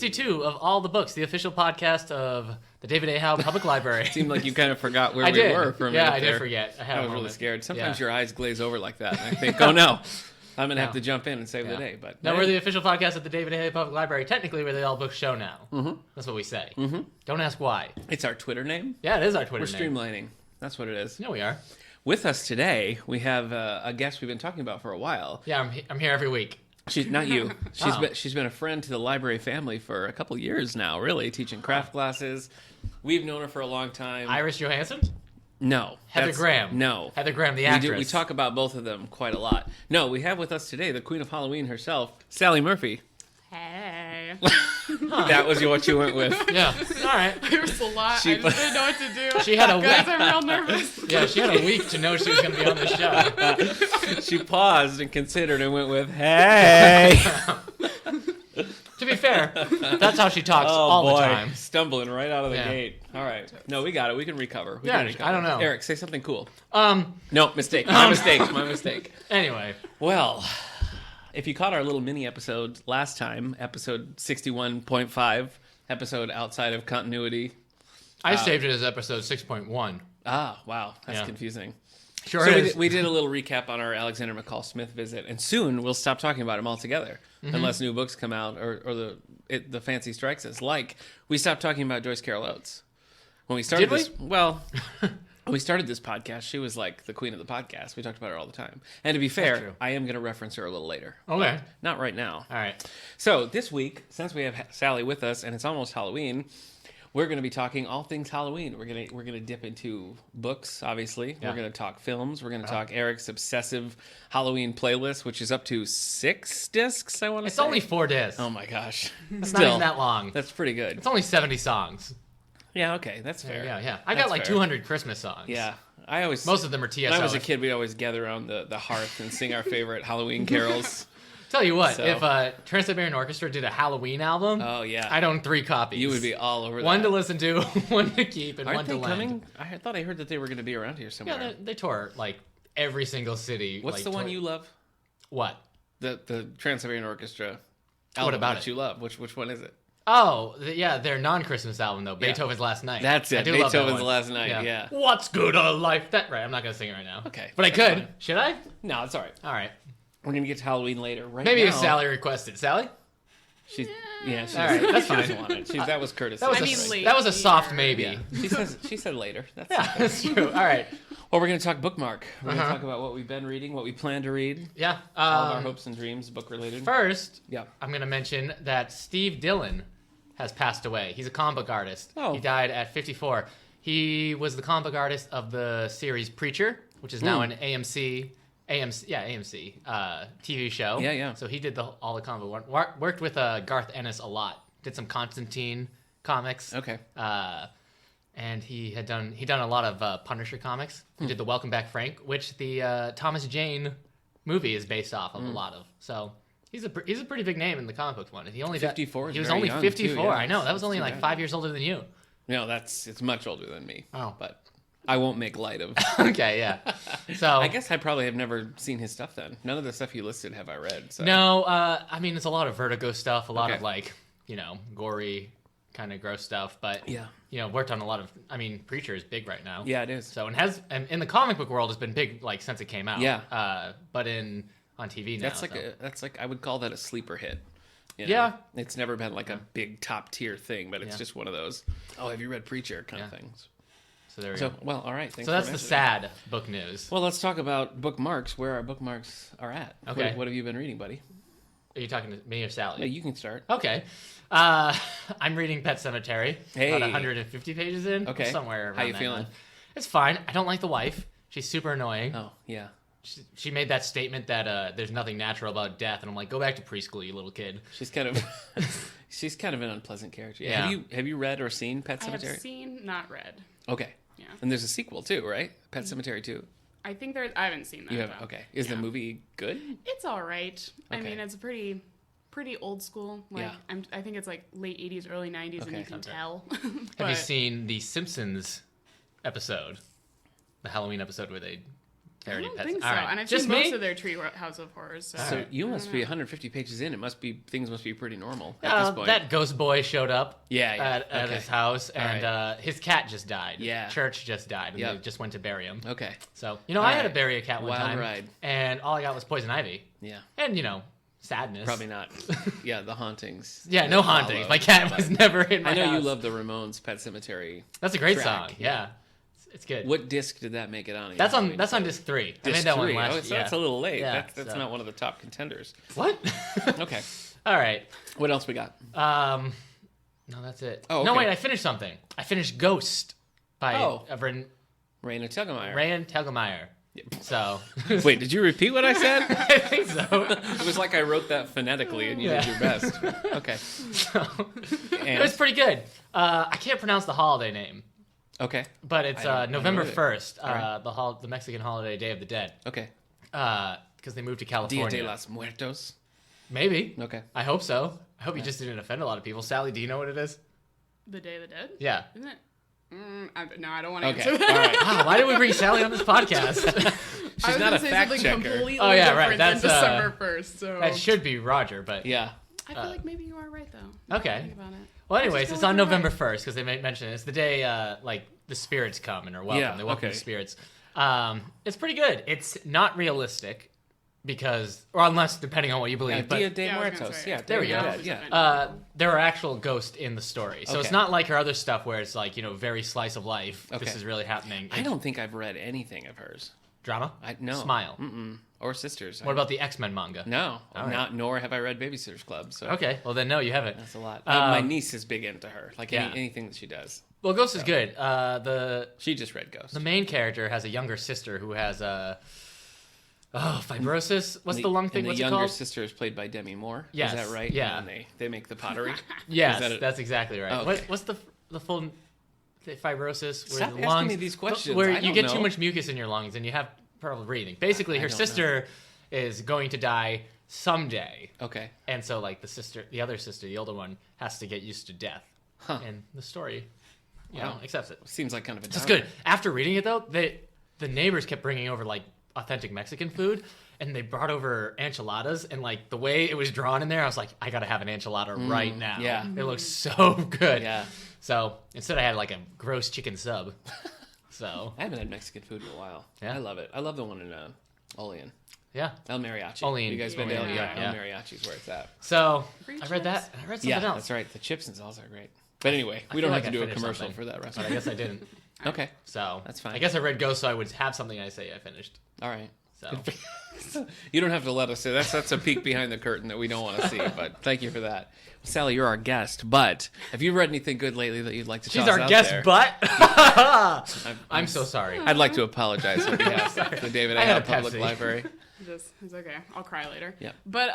62 of All the Books, the official podcast of the David A. Howe Public Library. It seemed like you kind of forgot where we were for a minute. Yeah, I there. did forget. I was really scared. Sometimes your eyes glaze over like that, and I think, oh no, I'm going to have to jump in and save the day. But no, we're the official podcast of the David A. Howe Public Library. Technically, we're the All Books show now. Mm-hmm. That's what we say. Mm-hmm. Don't ask why. It's our Twitter name? Yeah, it is our Twitter name. We're streamlining. That's what it is. No, we are. With us today, we have a guest we've been talking about for a while. Yeah, I'm here every week. She's not you. She's been a friend to the library family for a couple years now, really, teaching craft classes. We've known her for a long time. Iris Johansson? No. Heather Graham? No. Heather Graham, the actress. We talk about both of them quite a lot. No, we have with us today the Queen of Halloween herself, Sally Murphy. Hey. That was what you went with. Yeah. All right. There was a lot. I just didn't know what to do. She had a Guys, week. I'm real nervous. Yeah, she had a week to know she was going to be on the show. She paused and considered and went with, hey. To be fair, that's how she talks all the time. Stumbling right out of the gate. All right. No, we got it. We can recover. I don't know. Eric, say something cool. No, mistake. My mistake. Anyway. Well, if you caught our little mini episode last time, episode 61.5, episode outside of continuity. I saved it as episode 6.1. Ah, wow. That's confusing. Sure so is. we did a little recap on our Alexander McCall Smith visit, and soon we'll stop talking about him altogether, unless new books come out or the fancy strikes us. Like, we stopped talking about Joyce Carol Oates. When we started when we started this podcast, she was like the queen of the podcast. We talked about her all the time. And to be fair, I am going to reference her a little later. Okay. Not right now. All right. So this week, since we have Sally with us, and it's almost Halloween, we're going to be talking all things Halloween. We're going to dip into books, obviously. Yeah. We're going to talk films. We're going to talk Eric's obsessive Halloween playlist, which is up to 6 discs, I want to say. It's only 4 discs. Oh, my gosh. It's not even that long. That's pretty good. It's only 70 songs. Yeah, okay. That's fair. Yeah. I got like 200 Christmas songs. Yeah. Most of them are TSO. When I was a kid, we'd always gather around the hearth and sing our favorite Halloween carols. Tell you what, if Trans-Siberian Orchestra did a Halloween album, I'd own 3 copies. You would be all over that. One to listen to, one to keep, and one to lend. Coming? I thought I heard that they were going to be around here somewhere. Yeah, they tour like every single city. What's the one you love? What? The Trans-Siberian Orchestra album what about that you love. Which one is it? Oh, their non-Christmas album though, Beethoven's Last Night. That's it. Beethoven's Last Night. Yeah. What's good of life? Right. I'm not gonna sing it right now. Okay. But I could. Fine. Should I? No, it's all right. All right. We're gonna get to Halloween later. Maybe if Sally requested. Sally? All right. That's fine. That was courtesy. That was a soft maybe. Yeah. She said later. That's true. All right. Well, we're going to talk bookmark. We're going to talk about what we've been reading, what we plan to read. Yeah. All of our hopes and dreams, book related. First, I'm going to mention that Steve Dillon has passed away. He's a comic book artist. Oh. He died at 54. He was the comic book artist of the series Preacher, which is now an AMC TV show. Yeah. So he did all the comic book worked with Garth Ennis a lot. Did some Constantine comics. Okay. And he done a lot of Punisher comics. He did the Welcome Back Frank, which the Thomas Jane movie is based off of a lot of. So he's a pretty big name in the comic books one. He only 54. He was only 54. Too, yeah. I know that was only like 5 years older than you. No, it's much older than me. Oh, but I won't make light of. Okay, yeah. So I guess I probably have never seen his stuff then. None of the stuff you listed have I read. So. No, I mean it's a lot of Vertigo stuff, a lot of like gory, kind of gross stuff, but worked on a lot of. I mean, Preacher is big right now. Yeah, it is. So and in the comic book world, has been big like since it came out. Yeah. But on TV now. That's like I would call that a sleeper hit. Yeah. It's never been like a big top tier thing, but it's just one of those. Oh, have you read Preacher kind of things? So there we go. Well, all right. Thanks so that's the sad book news. Well, let's talk about bookmarks. Where our bookmarks are at. Okay. What have you been reading, buddy? Are you talking to me or Sally? Yeah, you can start. Okay. I'm reading Pet Sematary. Hey. About 150 pages in. Okay. Somewhere around How you that feeling? line. It's fine. I don't like the wife. She's super annoying. Oh, yeah. She made that statement that there's nothing natural about death, and I'm like, go back to preschool, you little kid. She's kind of an unpleasant character. Yeah. Have you read or seen Pet Sematary? I have seen, not read. Okay. Yeah. And there's a sequel too, right? Pet Sematary 2. I think I haven't seen that. You haven't? Okay. Is the movie good? It's all right. Okay. I mean, it's pretty old school. Like, I think it's like late 80s, early 90s, and you can tell. Have you seen the Simpsons episode? The Halloween episode where they I Parody don't pets. think so. All right. And I've Just seen me? most of their Treehouse of Horrors. So, So you I must don't be know. 150 pages in. Things must be pretty normal at this point. That ghost boy showed up Yeah, at okay. his house, and right. his cat just died. Yeah. Church just died, and Yep. they just went to bury him. Okay. So, I All had to right. bury a cat one Wild time, ride. and all I got was poison ivy. Yeah. And, sadness. Probably not. Yeah, the hauntings. Yeah, that no follow, hauntings. My cat but- was never in my I know house. you love the Ramones Pet Cemetery. That's a great track, song. Yeah. It's good. What disc did that make it on? That's on disc 3. I made Disc that one 3. last Oh, year. so that's a little late. Yeah, That's so- not one of the top contenders. What? Okay. All right. What else we got? No, that's it. Oh, No, okay. wait, I finished something. I finished Ghost by Oh. Raina Raina Telgemeier. Telgemeier. So, Wait, did you repeat what I said? I think so. It was like I wrote that phonetically and you did Yeah. your best. Okay. It And, was pretty good. I can't pronounce the holiday name, okay. but it's I don't November either. 1st, right. the Mexican holiday, Day of the Dead, Okay. because they moved to Dia California. de los Muertos. Maybe. Okay. I hope so. I hope you just didn't offend a lot of people. Sally, do you know what it is? The Day of the Dead? Yeah. Isn't it? No, I don't want to Okay. answer All that. right. Wow, why did we bring Sally on this podcast? I was not gonna a say fact something checker. completely Oh, yeah, right, different that's, than December 1st. So That should be Roger, but Yeah. I feel like maybe you are right though. Okay. Think about it. Well, I just anyways, feel it's like on you're November right. 1st because they mention it. It's the day the spirits come and are welcome. Yeah, They welcome okay. the spirits. It's pretty good. It's not realistic because, or unless depending on what you believe, Dia but de Yeah, I was gonna Muertos. say, Yeah, there we Day of the go. Dead, Yeah. there are actual ghosts in the story, so it's Okay. not like her other stuff where it's like very slice of life. This Okay. is really happening. I don't think I've read anything of hers. Drama. No. Smile. Mm-mm. Or Sisters. What about the X-Men manga? No. All right. Not. Nor have I read Babysitter's Club. So Okay, well then no, you haven't. that's a lot. Um, My niece is big into her. Like yeah. anything that she does. Well, Ghost is good. The She just read Ghost. The main character has a younger sister who has fibrosis. What's the lung thing? And What's the it younger called? sister is played by Demi Moore. Yes, Is that right? yeah. And they make the pottery. Yes, Is that it? that's exactly right. Oh, okay. What's the full fibrosis? Where Stop the asking lungs, me these questions. Where I you don't get know. too much mucus in your lungs and you have trouble breathing. Basically, I her don't sister is going to die someday, Okay. and so like the other sister, the older one, has to get used to death. Huh. And the story, Wow. accepts it. Seems like kind of a. It's downer. good. After reading it though, the neighbors kept bringing over like authentic Mexican food, and they brought over enchiladas, and like the way it was drawn in there, I was like, I gotta have an enchilada right now. yeah. It looks so good. Yeah. So instead, I had like a gross chicken sub. So I haven't had Mexican food in a while. Yeah. I love it. I love the one in Olean. yeah. El Mariachi. Olean. You guys been to Yeah. El, yeah, Yeah. El Mariachi's where it's at. So Free I read that. chips. And I read something Yeah, else. that's right. The chips and salsa are great. But anyway, I we feel don't like have to I do a finished commercial something, for that But recipe. I guess I didn't. Okay. So That's fine. I guess I read Ghost, so I would have something I say I finished. All right. So You don't have to let us say that's a peek behind the curtain that we don't want to see, but thank you for that. Sally, you're our guest, but have you read anything good lately that you'd like to she's toss our out guest, there? but I'm so sorry. I'd like to apologize on behalf of the David A. I had Howe a Public Pepsi. Library. It's okay. I'll cry later. Yeah. But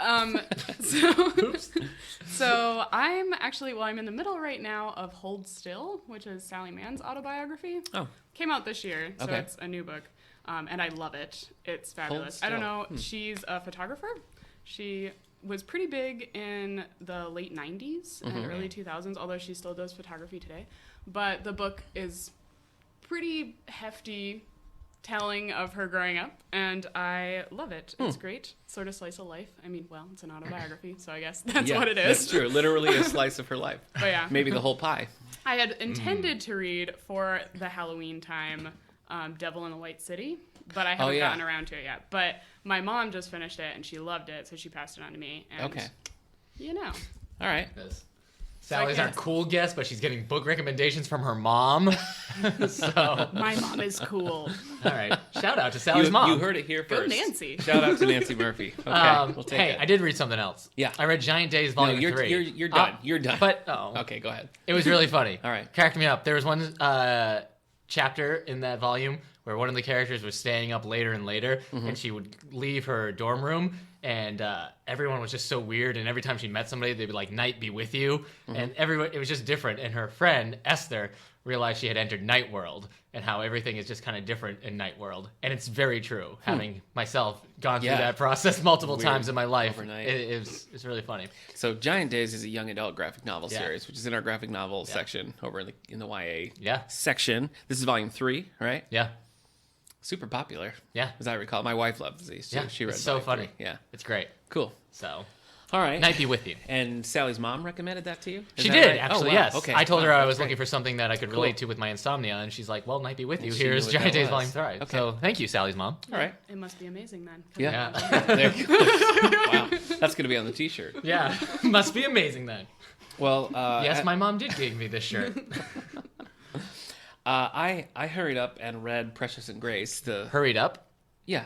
so I'm in the middle right now of Hold Still, which is Sally Mann's autobiography. Oh. Came out this year, so Okay. it's a new book, and I love it. It's fabulous. I Still. don't know. She's a photographer. She was pretty big in the late 90s and early 2000s, although she still does photography today. But the book is pretty hefty telling of her growing up, and I love it. It's great. Sort of slice of life. I mean, well, it's an autobiography, so I guess that's Yeah, what it is. That's true. Literally a slice of her life. But yeah, Maybe the whole pie. I had intended to read for the Halloween time Devil in the White City, but I haven't yeah. gotten around to it yet. But my mom just finished it, and she loved it, so she passed it on to me. And, Okay. You know. All right. Sally's our cool guest, but she's getting book recommendations from her mom. So, My mom is cool. all right. Shout out to Sally's mom. You heard it here Go first. Nancy. Shout out to Nancy Murphy. Okay, we'll take hey, it. I did read something else. Yeah. I read Giant Days No, Volume 3. you're done. You're done. But Okay, go ahead. it was really funny. All right. Cracked me up. There was one chapter in that volume where one of the characters was staying up later and later, and she would leave her dorm room, and everyone was just so weird. And every time she met somebody, they'd be like, "Night be with you," and everyone it was just different. And her friend Esther realized she had entered Night World, and how everything is just kind of different in Night World. And it's very true. Having myself gone through Yeah. that process multiple Weird. times in my life, Overnight. it's really funny. So Giant Days is a young adult graphic novel Yeah. series, which is in our graphic novel section over in the YA Yeah. section. This is volume 3, right? Yeah. super popular. Yeah. As I recall. My wife loves these too. Yeah, She read it's so mine, funny. too. Yeah. It's great. Cool. So, All right. Night Be With You. And Sally's mom recommended that to you? Is She that did, right? actually, Oh, wow. yes. Okay. I told her Wow, I that's was great. looking for something that I could Cool. relate to with my insomnia, and she's like, well, Night Be With You. And she Here's knew what Giant that Days was. Volume 3. Okay. So, thank you, Sally's mom. All right. It must be amazing then. Yeah. There you go. Wow. That's going to be on the t-shirt. Yeah. Must be amazing then. Well, Yes, my mom did give me this shirt. I hurried up and read Precious and Grace. Hurried up. Yeah.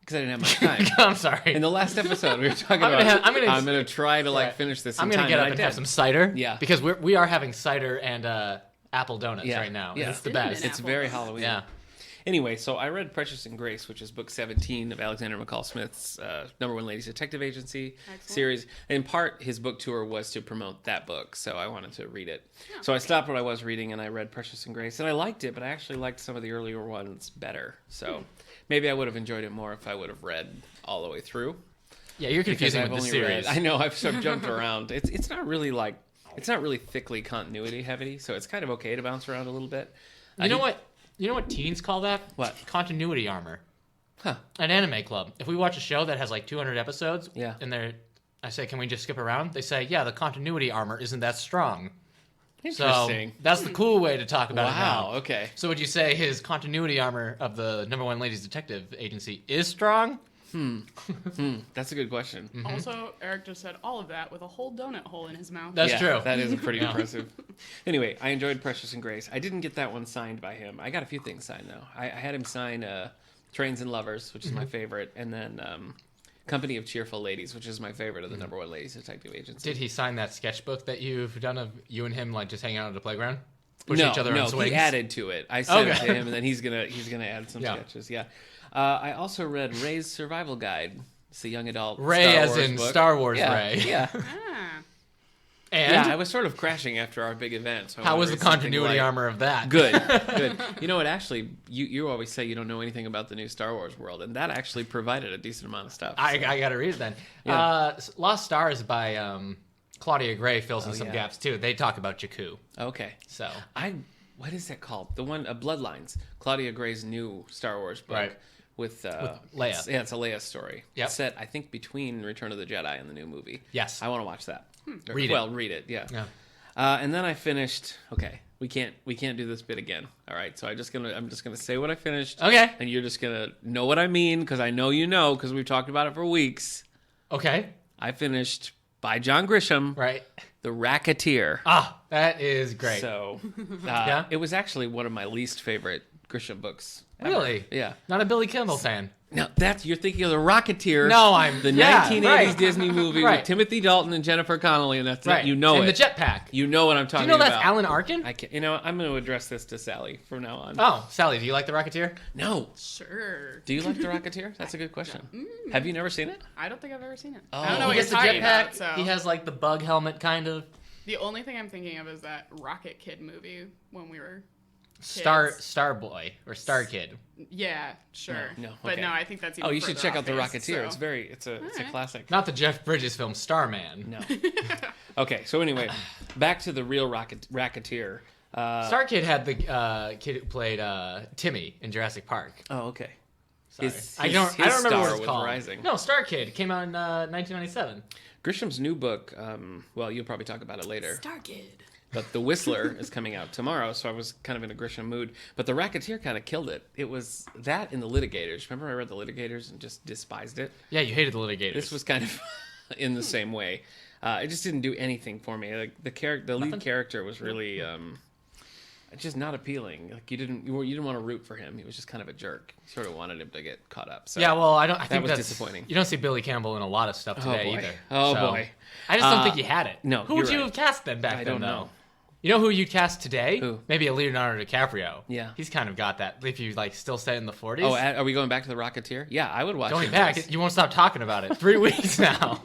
Because I didn't have my time. I'm sorry. In the last episode, we were talking I'm about. gonna I'm gonna try to Right. finish this. In I'm going to time, get and up I and did. have some cider. Yeah. Because we are having cider and apple donuts Yeah. right now. Yeah. It's the Cinnamon best. It's apple. very Halloween. Yeah. Anyway, so I read Precious and Grace, which is book 17 of Alexander McCall Smith's #1 Ladies Detective Agency Excellent. series. In part, his book tour was to promote that book, so I wanted to read it. So I stopped what I was reading and I read Precious and Grace, and I liked it, but I actually liked some of the earlier ones better. So maybe I would have enjoyed it more if I would have read all the way through. Yeah, you're Because confusing I've with the only series. read. I know I've sort of jumped around. It's not really like it's not really thickly continuity heavy, so it's kind of okay to bounce around a little bit. You know what? You know what teens call that? What? Continuity armor. Huh? An anime club. If we watch a show that has like 200 episodes, Yeah. and I say, can we just skip around? They say, yeah, the continuity armor isn't that strong. So Interesting. that's the cool way to talk about it Wow. now. Okay. So would you say his continuity armor of the #1 Ladies Detective Agency is strong? That's a good question. Also, Eric just said all of that with a whole donut hole in his mouth. That's true. That is pretty Yeah. impressive. Anyway, I enjoyed Precious and Grace. I didn't get that one signed by him. I got a few things signed though. I had him sign Trains and Lovers, which is my favorite, and then Company of Cheerful Ladies, which is my favorite of the #1 Ladies Detective Agency. Did he sign that sketchbook that you've done of you and him like just hanging out at the playground? Pushing No, each other on swings? he added to it. I sent it Okay. to him, and then he's gonna add some Yeah. sketches. Yeah. I also read Ray's Survival Guide. It's a young adult Ray Star as Wars in book. Star Wars Yeah, Ray. Yeah. Ah. And Yeah, I was sort of crashing after our big event. So I how wanted was to the read something continuity light. armor of that? Good, good. You know what? Actually, you always say you don't know anything about the new Star Wars world, and that actually provided a decent amount of stuff. I got to read it then. Yeah. Lost Stars by Claudia Gray fills in some yeah. gaps too. They talk about Jakku. Okay. So What is that called? The one, Bloodlines. Claudia Gray's new Star Wars book. Right. With Leia. It's a Leia story. Yep. It's set, I think, between Return of the Jedi and the new movie. Yes. I want to watch that. Read it. Well, read it. Yeah. Yeah. And then I finished. Okay, we can't do this bit again. All right. So I'm just gonna say what I finished. Okay. And you're just gonna know what I mean because I know you know because we've talked about it for weeks. Okay. I finished by John Grisham, Right. The Racketeer. Ah, that is great. So, Yeah? it was actually one of my least favorite Grisham books. ever. Really? Yeah. Not a Billy Kimball fan. Now you're thinking of The Rocketeer. No, I'm the yeah, 1980s right. Disney movie Right. with Timothy Dalton and Jennifer Connelly, and that's Right. it. You know and it. the jetpack. You know what I'm Do talking you know about. that's Alan Arkin? I can't, I'm going to address this to Sally from now on. Oh, Sally, do you like The Rocketeer? No. Sure. Do you like The Rocketeer? That's a good question. Have you never seen it? I don't think I've ever seen it. Oh. I don't know He what you're gets the talking jetpack. about. So He has like the bug helmet kind of. the only thing I'm thinking of is that Rocket Kid movie when we were. Star Boy or Star Kid. Yeah, sure. No, But okay. no, I think that's even Oh, you should further check off out The base, Rocketeer. so. It's a Alright. classic. Not the Jeff Bridges film Starman. No. Okay, so anyway, back to the real Racketeer. Star Kid had the kid who played Timmy in Jurassic Park. Oh, okay. Sorry. His I don't remember star what it's was called. rising. No, Star Kid. It came out in 1997. Grisham's new book, well, you'll probably talk about it later. Star Kid. But The Whistler is coming out tomorrow, so I was kind of in a Grisham mood. But The Racketeer kind of killed it. It was that in The Litigators. Remember I read The Litigators and just despised it? Yeah, you hated the litigators. This was kind of in the same way. It just didn't do anything for me. Like the lead character was really just not appealing. Like you didn't want to root for him. He was just kind of a jerk. You sort of wanted him to get caught up. So yeah, well, I think was that's disappointing. You don't see Billy Campbell in a lot of stuff today boy. either. Oh, So, boy. I just don't think you had it. no, Who would you're you right. have cast then back I then don't though? know. You know who you'd cast today? Who? Maybe a Leonardo DiCaprio. Yeah. He's kind of got that. If you like still set in the 40s. Oh, are we going back to The Rocketeer? Yeah, I would watch going it. back, you won't stop talking about it. 3 weeks now.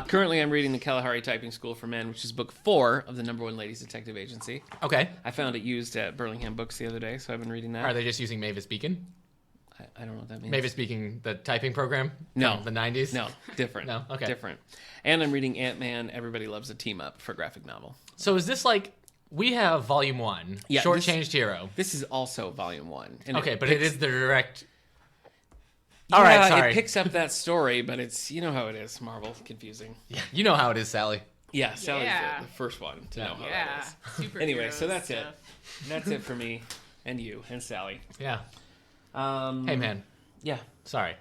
Currently, I'm reading The Kalahari Typing School for Men, which is book 4 of the #1 Ladies Detective Agency. Okay. I found it used at Burlingham Books the other day, so I've been reading that. Are they just using Mavis Beacon? I don't know what that means. Mavis Beacon, the typing program? No. From the 90s? No, different. No? Okay. Different. And I'm reading Ant-Man, Everybody Loves a Team Up for graphic novel. So is this like we have volume 1, Yeah, Shortchanged Hero. This is also volume 1. And Okay, but picks, it is the direct. Yeah, All right, sorry. it picks up that story, but it's, you know how it is, Marvel, confusing. Yeah, you know how it is, Sally. Yeah, Sally's Yeah. the first one to know how Yeah. that is. Superhero Anyway, so that's stuff. it. That's it for me and you and Sally. Yeah. Um, Hey, man. Yeah. Sorry.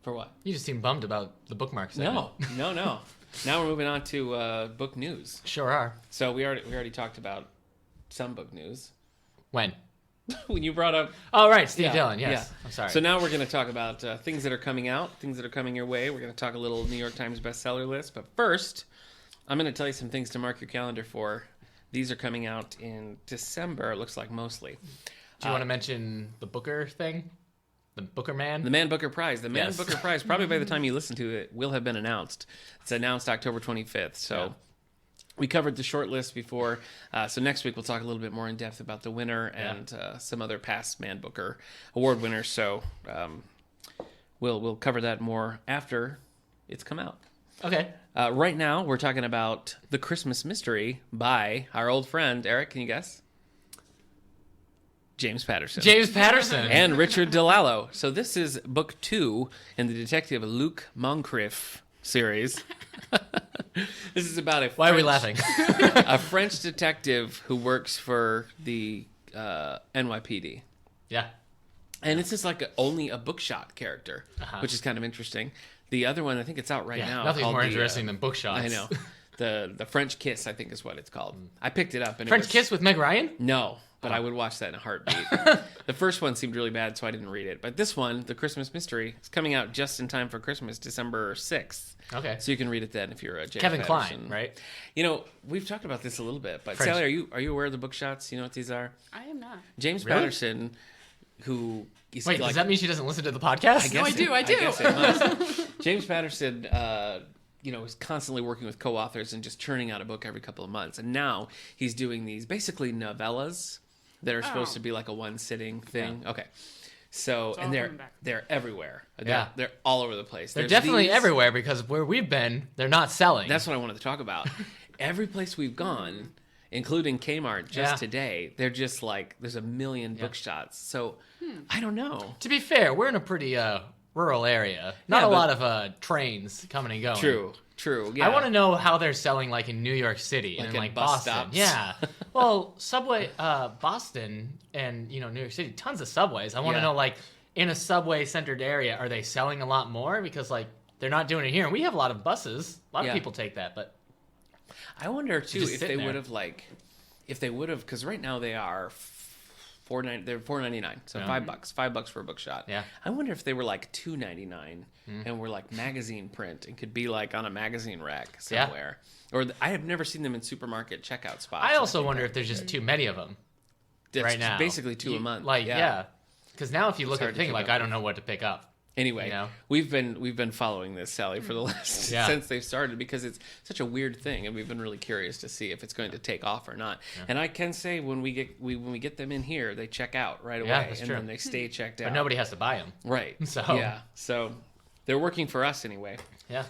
For what? You just seem bummed about the bookmark segment. No. Now we're moving on to book news. Sure are. So we already talked about some book news When? when you brought up. Oh, right. Steve Yeah, Dillon. Yes. yeah. I'm sorry. So now we're going to talk about things that are coming out, things that are coming your way. We're going to talk a little New York Times bestseller list. But first, I'm going to tell you some things to mark your calendar for. These are coming out in December, it looks like mostly. Do you want to mention the Booker thing? The Booker Man? The Man Booker Prize. The Man Yes. Booker Prize, probably by the time you listen to it, will have been announced. It's announced October 25th. So we covered the short list before. So next week we'll talk a little bit more in depth about the winner and some other past Man Booker award winners. So we'll cover that more after it's come out. Okay. Right now we're talking about The Christmas Mystery by our old friend, Eric, can you guess? James Patterson. James Patterson. And Richard DeLallo. So this is book 2 in the Detective Luc Moncrief series. This is about Why are we laughing? a French detective who works for the NYPD. Yeah. And it's just like only a bookshot character, which is kind of interesting. The other one, I think it's out right now. Nothing's called more the, interesting than bookshots. I know. The French Kiss, I think is what it's called. I picked it up. And French it was, Kiss with Meg Ryan? No, but I would watch that in a heartbeat. The first one seemed really bad, so I didn't read it. But this one, The Christmas Mystery, is coming out just in time for Christmas, December 6th. Okay. So you can read it then if you're a James Kevin Patterson. Kline, right? You know, we've talked about this a little bit, but French. Sally, are you aware of the bookshots? You know what these are? I am not. James Really? Patterson, who is Wait, like, does that mean she doesn't listen to the podcast? I guess No, I it- do. I guess it must. James Patterson, is constantly working with co-authors and just churning out a book every couple of months. And now he's doing these basically novellas that are supposed to be like a one-sitting thing. Yeah. Okay. So, It's all and coming back. they're everywhere. Yeah. They're all over the place. They're There's definitely these- everywhere because where we've been, they're not selling. That's what I wanted to talk about. Every place we've gone, including Kmart just today, they're just like, there's a million bookshots. So, I don't know. To be fair, we're in a pretty rural area. Not Yeah, a but- lot of trains coming and going. True. Yeah. I want to know how they're selling like in New York City Like and at like bus Boston. stops? Yeah. Well, subway, Boston and New York City, tons of subways. I want to Yeah. know like in a subway centered area, are they selling a lot more? Because like they're not doing it here. And we have a lot of buses. A lot of people take that, but I wonder too just if sitting they there. would have because right now they are they're $4.99, so $5 for a bookshot. Yeah. I wonder if they were like $2.99 and were like magazine print and could be like on a magazine rack somewhere. Or I have never seen them in supermarket checkout spots. I also wonder if there's just too many of them That's right now. basically two a month. Like yeah. Because now if you look at hard the to thing, keep like up I don't know what to pick up. Anyway, You know? we've been following this, Sally, for the last since they've started because it's such a weird thing, and we've been really curious to see if it's going to take off or not. Yeah. And I can say when we get them in here, they check out right away, that's and true. then they stay checked out. But nobody has to buy them. Right. So they're working for us anyway. Yeah.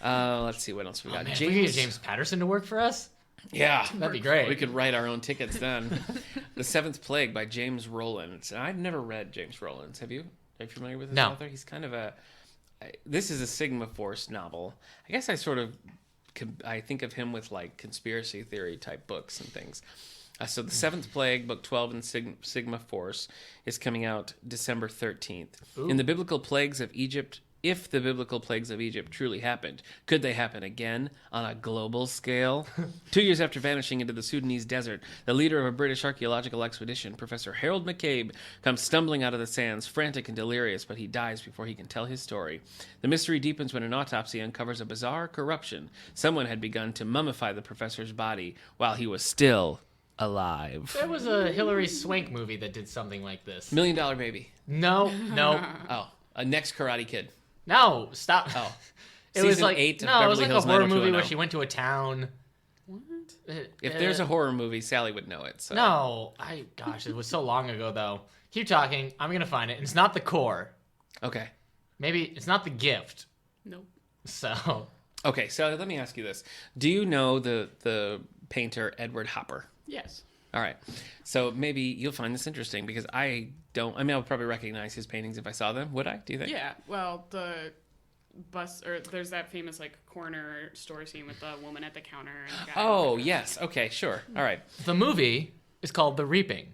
Let's see what else we got. Man, if we could get James Patterson to work for us. Yeah, That'd be great. We could write our own tickets then. The Seventh Plague by James Rowlands. I've never read James Rowlands. Have you? Are you familiar with this author? He's kind of this is a Sigma Force novel. I guess I think of him with like conspiracy theory type books and things. So the Seventh Plague, book 12 in Sigma Force, is coming out December 13th. In the biblical plagues of Egypt, if the biblical plagues of Egypt truly happened, could they happen again on a global scale? 2 years after vanishing into the Sudanese desert, the leader of a British archaeological expedition, Professor Harold McCabe, comes stumbling out of the sands, frantic and delirious, but he dies before he can tell his story. The mystery deepens when an autopsy uncovers a bizarre corruption. Someone had begun to mummify the professor's body while he was still alive. There was a Hilary Swank movie that did something like this. $1 Million Baby. No. Oh, a Next Karate Kid. No, stop. Oh. It was Season like 8 of no, it was Beverly like Hills a horror movie 90210. where she went to a town. What? If there's a horror movie, Sally would know it. So. No, gosh, it was so long ago though. Keep talking. I'm gonna find it. It's not The Core. Okay. Maybe it's not The Gift. Nope. So Okay, so let me ask you this. Do you know the painter Edward Hopper? Yes. All right. So maybe you'll find this interesting because I would probably recognize his paintings if I saw them. Would I? Do you think? Yeah. Well, there's that famous like corner store scene with the woman at the counter. And the guy Oh, yes. Okay, sure. All right. The movie is called The Reaping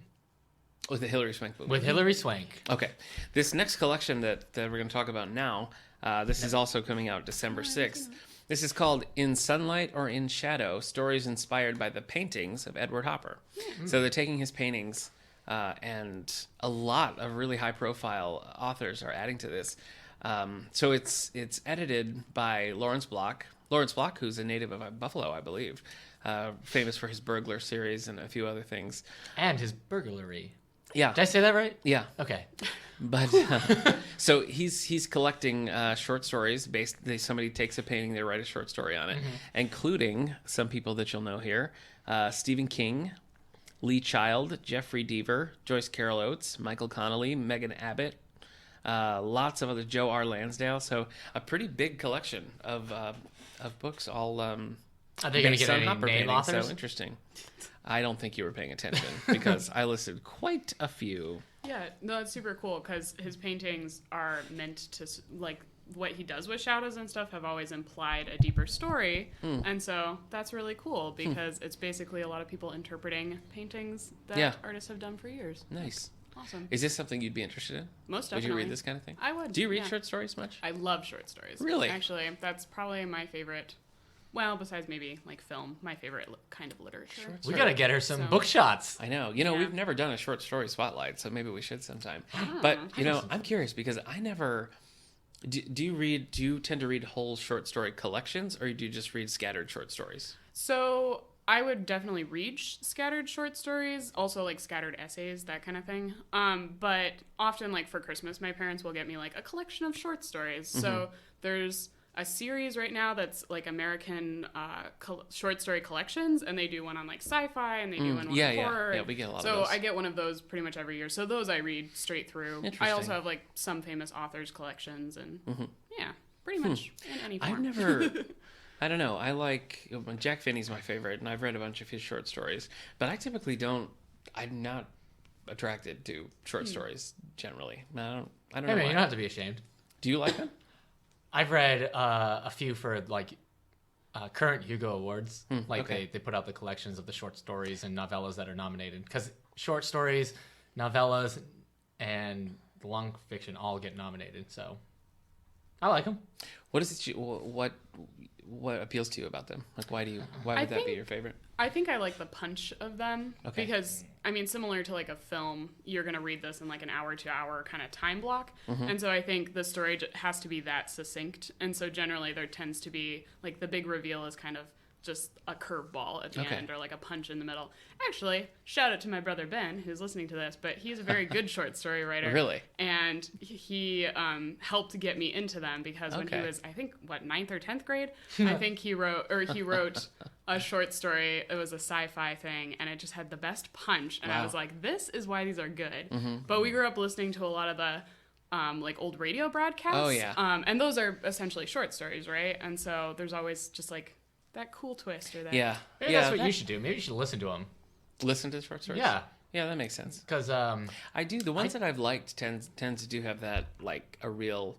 With the Hilary Swank movie. with Hilary Swank. Okay. This next collection that we're going to talk about now, this is also coming out December 6th. This is called In Sunlight or in Shadow, Stories Inspired by the Paintings of Edward Hopper. So they're taking his paintings, and a lot of really high-profile authors are adding to this. So it's edited by Lawrence Block. Lawrence Block, who's a native of Buffalo, I believe, famous for his Burglar series and a few other things. And his burglary. Yeah. Did I say that right? Yeah. Okay. But so he's collecting short stories based. Somebody takes a painting, they write a short story on it, including some people that you'll know here: Stephen King, Lee Child, Jeffrey Deaver, Joyce Carol Oates, Michael Connelly, Megan Abbott, lots of other Joe R. Lansdale. So a pretty big collection of books, all Are they going to get any Hopper name paintings. authors? So interesting. I don't think you were paying attention because I listed quite a few. Yeah, no, it's super cool because his paintings are meant to, like, what he does with shadows and stuff have always implied a deeper story. And so that's really cool because it's basically a lot of people interpreting paintings that artists have done for years. Nice. Awesome. Is this something you'd be interested in? Most Would definitely. you read this kind of thing? I would. Do you read yeah. short stories much? I love short stories. Really? Actually, that's probably my favorite. Well, besides maybe like film, my favorite kind of literature. We got to get her some So- book shots. I know. Yeah. We've never done a short story spotlight, so maybe we should sometime. But, I'm curious because I never... Do you tend to read whole short story collections, or do you just read scattered short stories? So I would definitely read scattered short stories, also like scattered essays, that kind of thing. But often, like for Christmas, my parents will get me like a collection of short stories. So there's a series right now that's like American short story collections, and they do one on like sci-fi, and they do one on horror. Yeah, we get a lot of So those. I get one of those pretty much every year. So those I read straight through. I Interesting. also have like some famous authors collections, and yeah, pretty much in any form. I've never... I don't know. I like... Jack Finney's my favorite, and I've read a bunch of his short stories. But I typically don't... I'm not attracted to short stories, generally. I don't Hey, know man, why. you don't have to be ashamed. Do you like them? I've read a few for like current Hugo Awards. okay. They put out the collections of the short stories and novellas that are nominated. Because short stories, novellas, and the long fiction all get nominated. So I like them. What is it? What appeals to you about them? Like, why would that be your favorite? I think I like the punch of them Okay. because, I mean, similar to like a film, you're going to read this in like an hour to hour kind of time block. And so I think the story has to be that succinct. And so generally there tends to be like the big reveal is kind of just a curveball at the Okay. end or like a punch in the middle. Actually, shout out to my brother Ben who's listening to this, but he's a very good short story writer. Really? And he helped get me into them because when he Okay. was, I think, 9th or 10th grade, I think he wrote a short story. It was a sci-fi thing, and it just had the best punch. And I Wow. was like, this is why these are good. But we grew up listening to a lot of the like old radio broadcasts. Oh, yeah. And those are essentially short stories, right? And so there's always just like that cool twist or that. Yeah. Maybe yeah, that's what that- you should do. Maybe you should listen to them. Listen to short stories? Yeah. Yeah, that makes sense. Because I do. The ones that I've liked tend to do have that, like, a real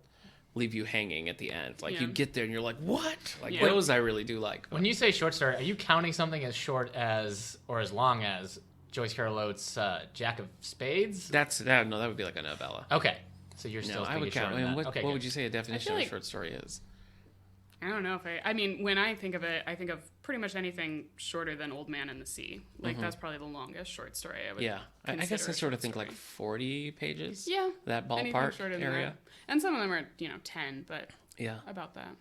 leave you hanging at the end. Like, Yeah. you get there and you're like, what? Like, Yeah. those I really do like. when you say short story, are you counting something as short as or as long as Joyce Carol Oates' Jack of Spades? No, that would be like a novella. Okay. So you're No, still I would thinking count. shorter than that. What Okay, would good. you say a definition feel of a like- short story is? I don't know if I mean, when I think of it, I think of pretty much anything shorter than Old Man and the Sea. Like, that's probably the longest short story I would Yeah. I guess consider I a sort of short think like story. 40 pages. Yeah. That anything ballpark shorter than area. that. And some of them are, 10, but Yeah. about that.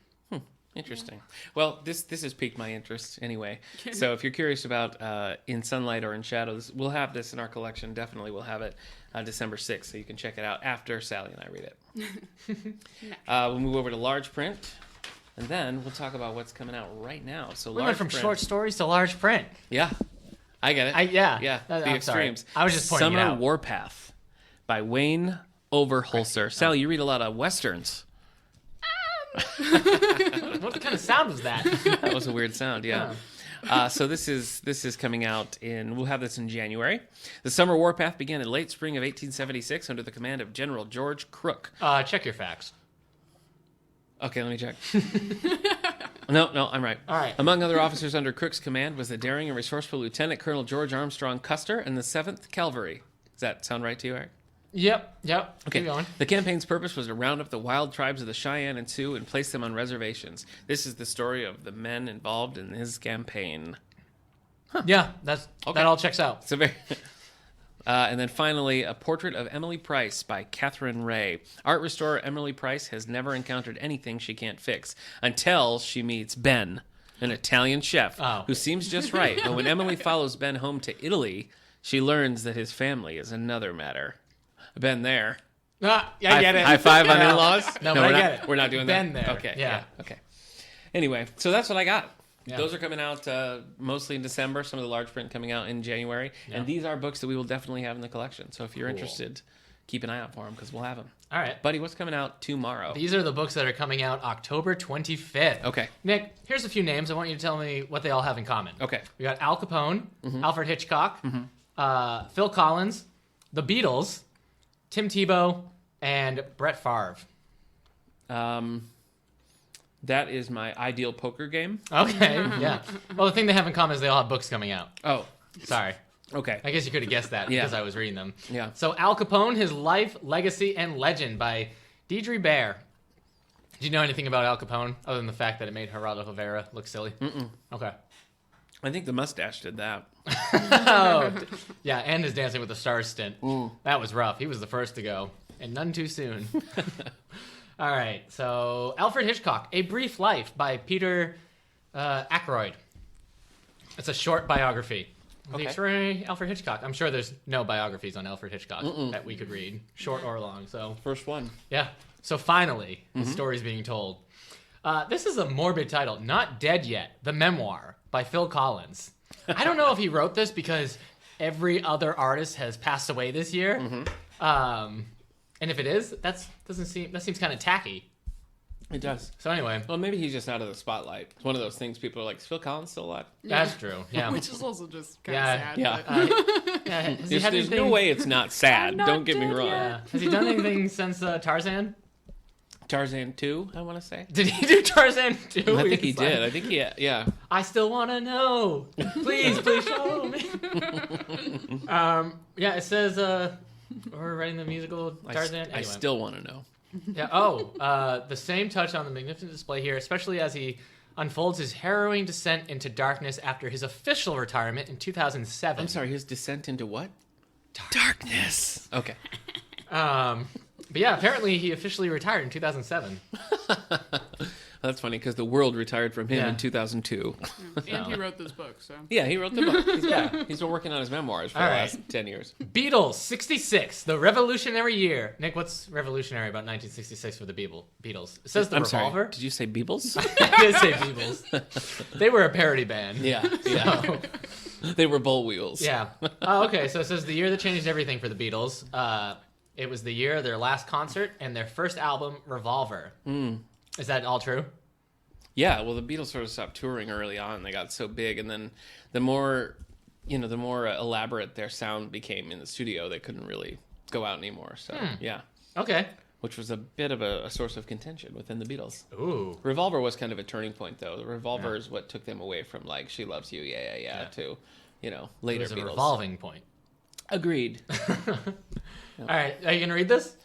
Interesting. Well, this has piqued my interest anyway. So if you're curious about In Sunlight or in Shadows, we'll have this in our collection. Definitely we'll have it December 6th, so you can check it out after Sally and I read it. We'll move over to large print, and then we'll talk about what's coming out right now. So We large went from print. short stories to large print. Yeah, I get it. Yeah. Yeah, I'm the sorry. extremes. I was just pointing Summer it out. Warpath by Wayne Overholser. Sally, you read a lot of Westerns. What kind of sound was that? That was a weird sound, yeah. So this is coming out we'll have this in January. The Summer Warpath began in late spring of 1876 under the command of General George Crook. Check your facts. Okay, let me check. No, I'm right. All right. Among other officers under Crook's command was the daring and resourceful Lieutenant Colonel George Armstrong Custer and the 7th Cavalry. Does that sound right to you, Eric? Yep. Okay. Keep going. The campaign's purpose was to round up the wild tribes of the Cheyenne and Sioux and place them on reservations. This is the story of the men involved in his campaign. Yeah, that all checks out. It's a very... and then finally, A Portrait of Emily Price by Catherine Ray. Art restorer Emily Price has never encountered anything she can't fix until she meets Ben, an Italian chef who seems just right. But when Emily follows Ben home to Italy, she learns that his family is another matter. Been there. I get it. High five on in-laws? No, but I get it. We're not doing Been that. there. Okay. Yeah. Okay. Anyway, so that's what I got. Yeah. Those are coming out mostly in December. Some of the large print coming out in January. Yeah. And these are books that we will definitely have in the collection. So if you're interested, keep an eye out for them because we'll have them. All right. Buddy, what's coming out tomorrow? These are the books that are coming out October 25th. Okay. Nick, here's a few names. I want you to tell me what they all have in common. Okay. We got Al Capone, Alfred Hitchcock, Phil Collins, The Beatles, Tim Tebow, and Brett Favre. That is my ideal poker game. Okay, yeah. Well, the thing they have in common is they all have books coming out. Oh. Sorry. Okay. I guess you could have guessed that because I was reading them. Yeah. So Al Capone, His Life, Legacy, and Legend by Deidre Baer. Do you know anything about Al Capone other than the fact that it made Geraldo Rivera look silly? Mm-mm. Okay. I think the mustache did that. Oh, yeah, and his Dancing with the Stars stint. Ooh. That was rough. He was the first to go, and none too soon. All right, so Alfred Hitchcock, A Brief Life by Peter Ackroyd. It's a short biography. The extraordinary Alfred Hitchcock. I'm sure there's no biographies on Alfred Hitchcock that we could read, short or long. So First one. yeah. So finally, the story's being told. This is a morbid title, Not Dead Yet, the memoir by Phil Collins. I don't know if he wrote this because every other artist has passed away this year. And if it is, that seems kind of tacky. It does. So anyway, Well, maybe he's just out of the spotlight. It's one of those things people are like, is Phil Collins still alive? that's true. Yeah. Which is also just kind Yeah, of sad. yeah. But Has he had There's anything? no way it's not sad. I'm not Don't get me dead wrong. yet. Has he done anything since Tarzan? Tarzan 2, I want to say. Did he do Tarzan too? I think he He's like, did. I think yeah. I still want to know. Please show me. Yeah, it says we're writing the musical Tarzan. I Anyway. still want to know. Yeah. The same touch on the magnificent display here, especially as he unfolds his harrowing descent into darkness after his official retirement in 2007. I'm sorry, his descent into what? Darkness. Okay. But yeah, apparently he officially retired in 2007. That's funny because the world retired from him Yeah. in 2002. and he wrote this book, so. Yeah, he wrote the book. He's been working on his memoirs for All the right. last 10 years. Beatles, 66, the revolutionary year. Nick, what's revolutionary about 1966 for the Beatles? It says the I'm Revolver. sorry. Did you say Beebles? I did say Beatles. They were a parody band. yeah. So, They were bull wheels. yeah. Oh, okay. So it says the year that changed everything for the Beatles. It was the year of their last concert and their first album, Revolver. Is that all true? Yeah, well, the Beatles sort of stopped touring early on. They got so big, and then the more elaborate their sound became in the studio, they couldn't really go out anymore. So, yeah. Okay. Which was a bit of a source of contention within the Beatles. Ooh. Revolver was kind of a turning point, though. The Revolver is what took them away from, like, She Loves You, yeah, to, later It was a Beatles. revolving point. Agreed. All right. Are you going to read this?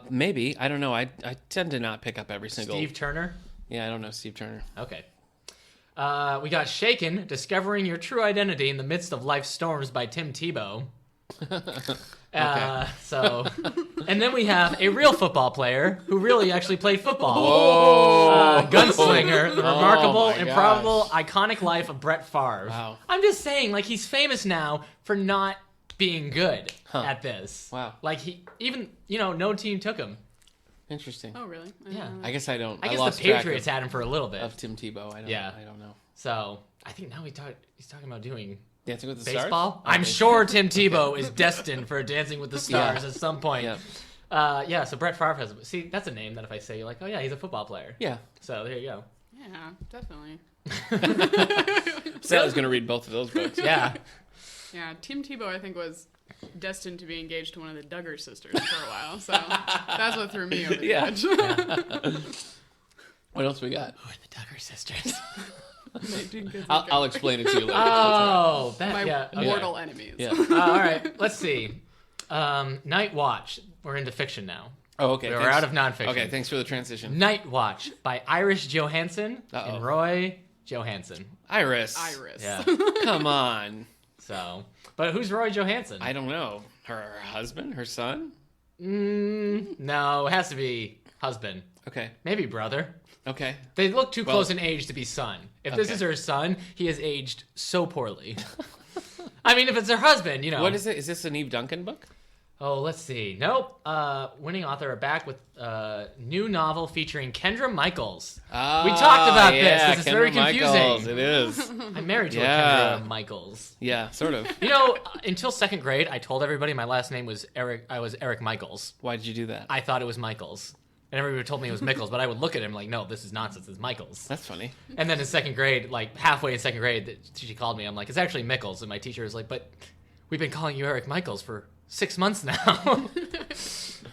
Maybe. I don't know. I tend to not pick up every single... Steve Turner? Yeah, I don't know Steve Turner. Okay. We got Shaken, Discovering Your True Identity in the Midst of Life's Storms by Tim Tebow. And then we have a real football player who really actually played football. Gunslinger, the remarkable, my improbable, iconic life of Brett Favre. Wow. I'm just saying, like, he's famous now for not being good at this. Wow. Like, no team took him. Interesting. Oh, really? Yeah. I guess I don't. I guess lost the track Patriots had him for a little bit. of Tim Tebow. I don't know. So I think now he's talking about doing Dancing with the baseball. Stars? I'm sure Tim Tebow is destined for Dancing with the Stars at some point. Yeah. So Brett Favre has. See, that's a name that if I say, you're like, oh yeah, he's a football player. Yeah. So there you go. Yeah, definitely. Sally's going to read both of those books. Yeah. Yeah, Tim Tebow, I think, was destined to be engaged to one of the Duggar sisters for a while, so that's what threw me over the edge. What else we got? Who are the Duggar sisters? I'll explain it to you later. Oh, My that, yeah. mortal enemies. Yeah. All right, let's see. Night Watch. We're into fiction now. Oh, okay. We're out of nonfiction. Okay, thanks for the transition. Night Watch by Iris Johansson Uh-oh. and Roy Johansson. Iris. Yeah. Come on. So, but who's Roy Johansson? I don't know. Her husband? Her son? No, it has to be husband. Okay. Maybe brother. Okay. They look too close in age to be son. If this Okay. is her son, he has aged so poorly. I mean, if it's her husband, you know. What is it? Is this an Eve Duncan book? Oh, let's see. Nope. Winning author are back with a new novel featuring Kendra Michaels. We talked about this. This is very confusing. Michaels. It is. I'm married to Yeah. a Kendra Michaels. Yeah, sort of. You know, until second grade, I told everybody my last name was Eric. I was Eric Michaels. Why did you do that? I thought it was Michaels. And everybody told me it was Michaels, but I would look at him like, no, this is nonsense. It's Michaels. That's funny. And then in second grade, like halfway in second grade, she called me. I'm like, it's actually Michaels. And my teacher was like, but we've been calling you Eric Michaels for 6 months now.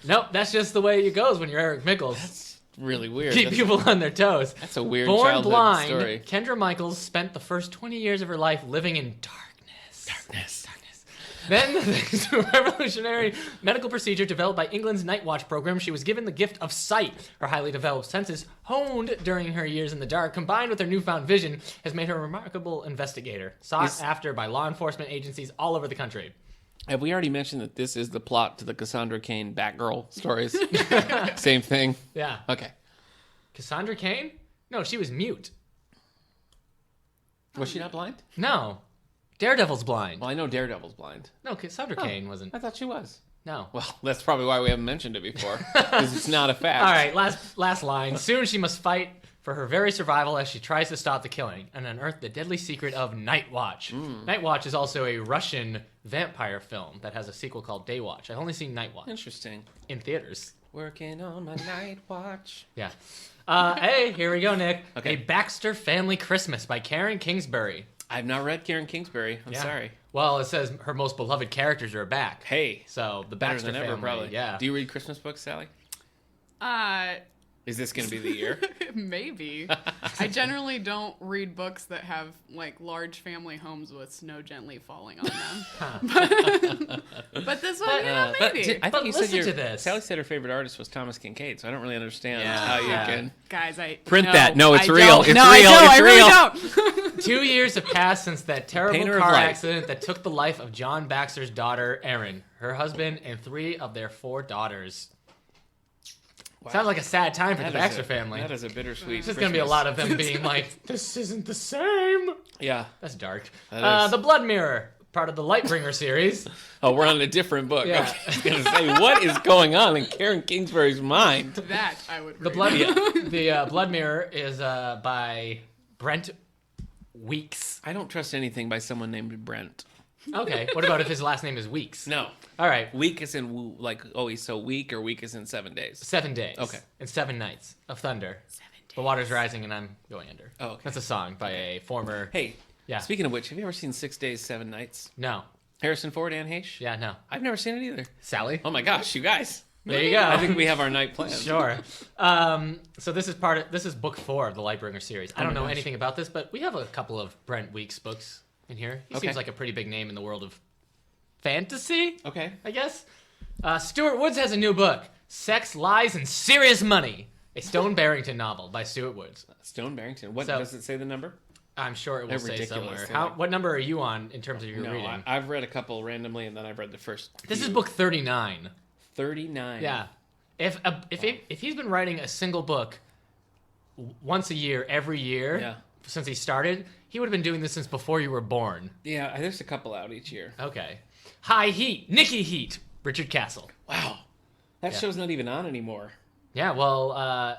Nope, that's just the way it goes when you're Eric Michaels. That's really weird. Keep people on their toes. That's a weird Born childhood blind, story. Kendra Michaels spent the first 20 years of her life living in darkness. Darkness. Then, thanks to a revolutionary medical procedure developed by England's Night Watch program, she was given the gift of sight. Her highly developed senses, honed during her years in the dark, combined with her newfound vision, has made her a remarkable investigator, sought after by law enforcement agencies all over the country. Have we already mentioned that this is the plot to the Cassandra Cain Batgirl stories? Same thing? Yeah. Okay. Cassandra Cain? No, she was mute. Was she not blind? No. Daredevil's blind. Well, I know Daredevil's blind. No, Cassandra Cain wasn't. I thought she was. No. Well, that's probably why we haven't mentioned it before, because it's not a fact. All right, last line. Soon she must fight for her very survival as she tries to stop the killing and unearth the deadly secret of Night Watch. Night Watch is also a Russian vampire film that has a sequel called Day Watch. I've only seen Night Watch Interesting. in theaters. Working on my night watch. Yeah. Hey, here we go, Nick. Okay. A Baxter Family Christmas by Karen Kingsbury. I've not read Karen Kingsbury. I'm Yeah. sorry. Well, it says her most beloved characters are back. Hey, So the better Baxter than ever, family, probably. yeah. Do you read Christmas books, Sally? Is this going to be the year? Maybe. I generally don't read books that have like large family homes with snow gently falling on them. But this one, maybe. I But think you said listen to this. Sally said her favorite artist was Thomas Kincaid, so I don't really understand Yeah. how you Yeah. can Guys, print no, that. No, it's I real. don't. It's no, real. I It's really real. don't. 2 years have passed since that terrible Painter of car light. accident that took the life of John Baxter's daughter, Erin, her husband, and 3 of their 4 daughters. Wow. Sounds like a sad time for That the is Baxter a- family. That is a bittersweet. There's just going to be a lot of them being like, this isn't the same. Yeah. That's dark. That is. The Blood Mirror, part of the Lightbringer series. Oh, we're on a different book. Yeah. Okay. I was going to say, what is going on in Karen Kingsbury's mind? That I would read. The Blood Mirror is by Brent Weeks. I don't trust anything by someone named Brent. Okay, what about if his last name is Weeks? No. All right, Week is in, like, oh, he's so weak, or week is in 7 days? 7 days. Okay. And 7 nights of thunder. 7 days. The water's rising and I'm going under. Oh, okay. That's a song by a former... Hey, Yeah. speaking of which, have you ever seen 6 Days, 7 Nights? No. Harrison Ford, Anne Heche? Yeah, no. I've never seen it either. Sally? Oh my gosh, you guys. There you go. I think we have our night planned. Sure. So this is book 4 of the Lightbringer series. I don't know anything about this, but we have a couple of Brent Weeks books in here. He Okay. seems like a pretty big name in the world of fantasy, Okay. I guess. Stuart Woods has a new book, Sex, Lies, and Serious Money, a Stone Barrington novel by Stuart Woods. Stone Barrington. What So- does it say the number? I'm sure it will They're say ridiculous. somewhere. They're like- What number are you on in terms of your No, reading? I've read a couple randomly, and then I've read the first. This is few. book 39. 39. Yeah. If he's been writing a single book once a year, every year, Yeah. since he started, he would have been doing this since before you were born. Yeah, there's a couple out each year. Okay. High Heat, Nikki Heat, Richard Castle. Wow. That Yeah. show's not even on anymore. Yeah, well,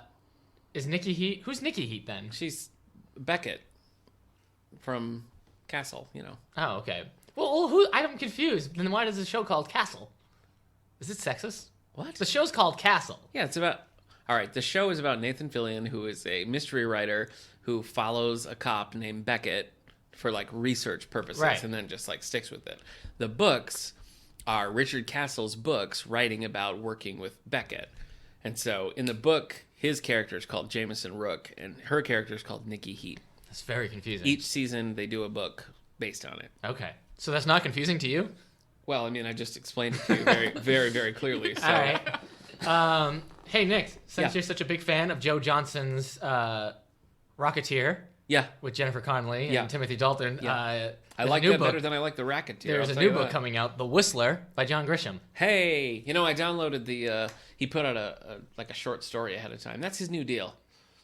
is Nikki Heat? Who's Nikki Heat then? She's Beckett from Castle, you know. Oh, okay. Well, who? I'm confused. Then why does the show called Castle? Is it sexist? What? The show's called Castle. Yeah, it's about... All right, the show is about Nathan Fillion, who is a mystery writer who follows a cop named Beckett, for like research purposes, Right. and then just like sticks with it. The books are Richard Castle's books writing about working with Beckett. And so in the book, his character is called Jameson Rook, and her character is called Nikki Heat. That's very confusing. Each season, they do a book based on it. Okay. So that's not confusing to you? Well, I mean, I just explained it to you very, very, very clearly. So. All right. Hey, Nick, since Yeah. you're such a big fan of Joe Johnston's Rocketeer Yeah, with Jennifer Connelly Yeah. and Timothy Dalton, I there's like a new that book. better than I like The Racketeer. There's I'll a tell new you book what. coming out, The Whistler by John Grisham. Hey, I downloaded the. He put out a short story ahead of time. That's his new deal.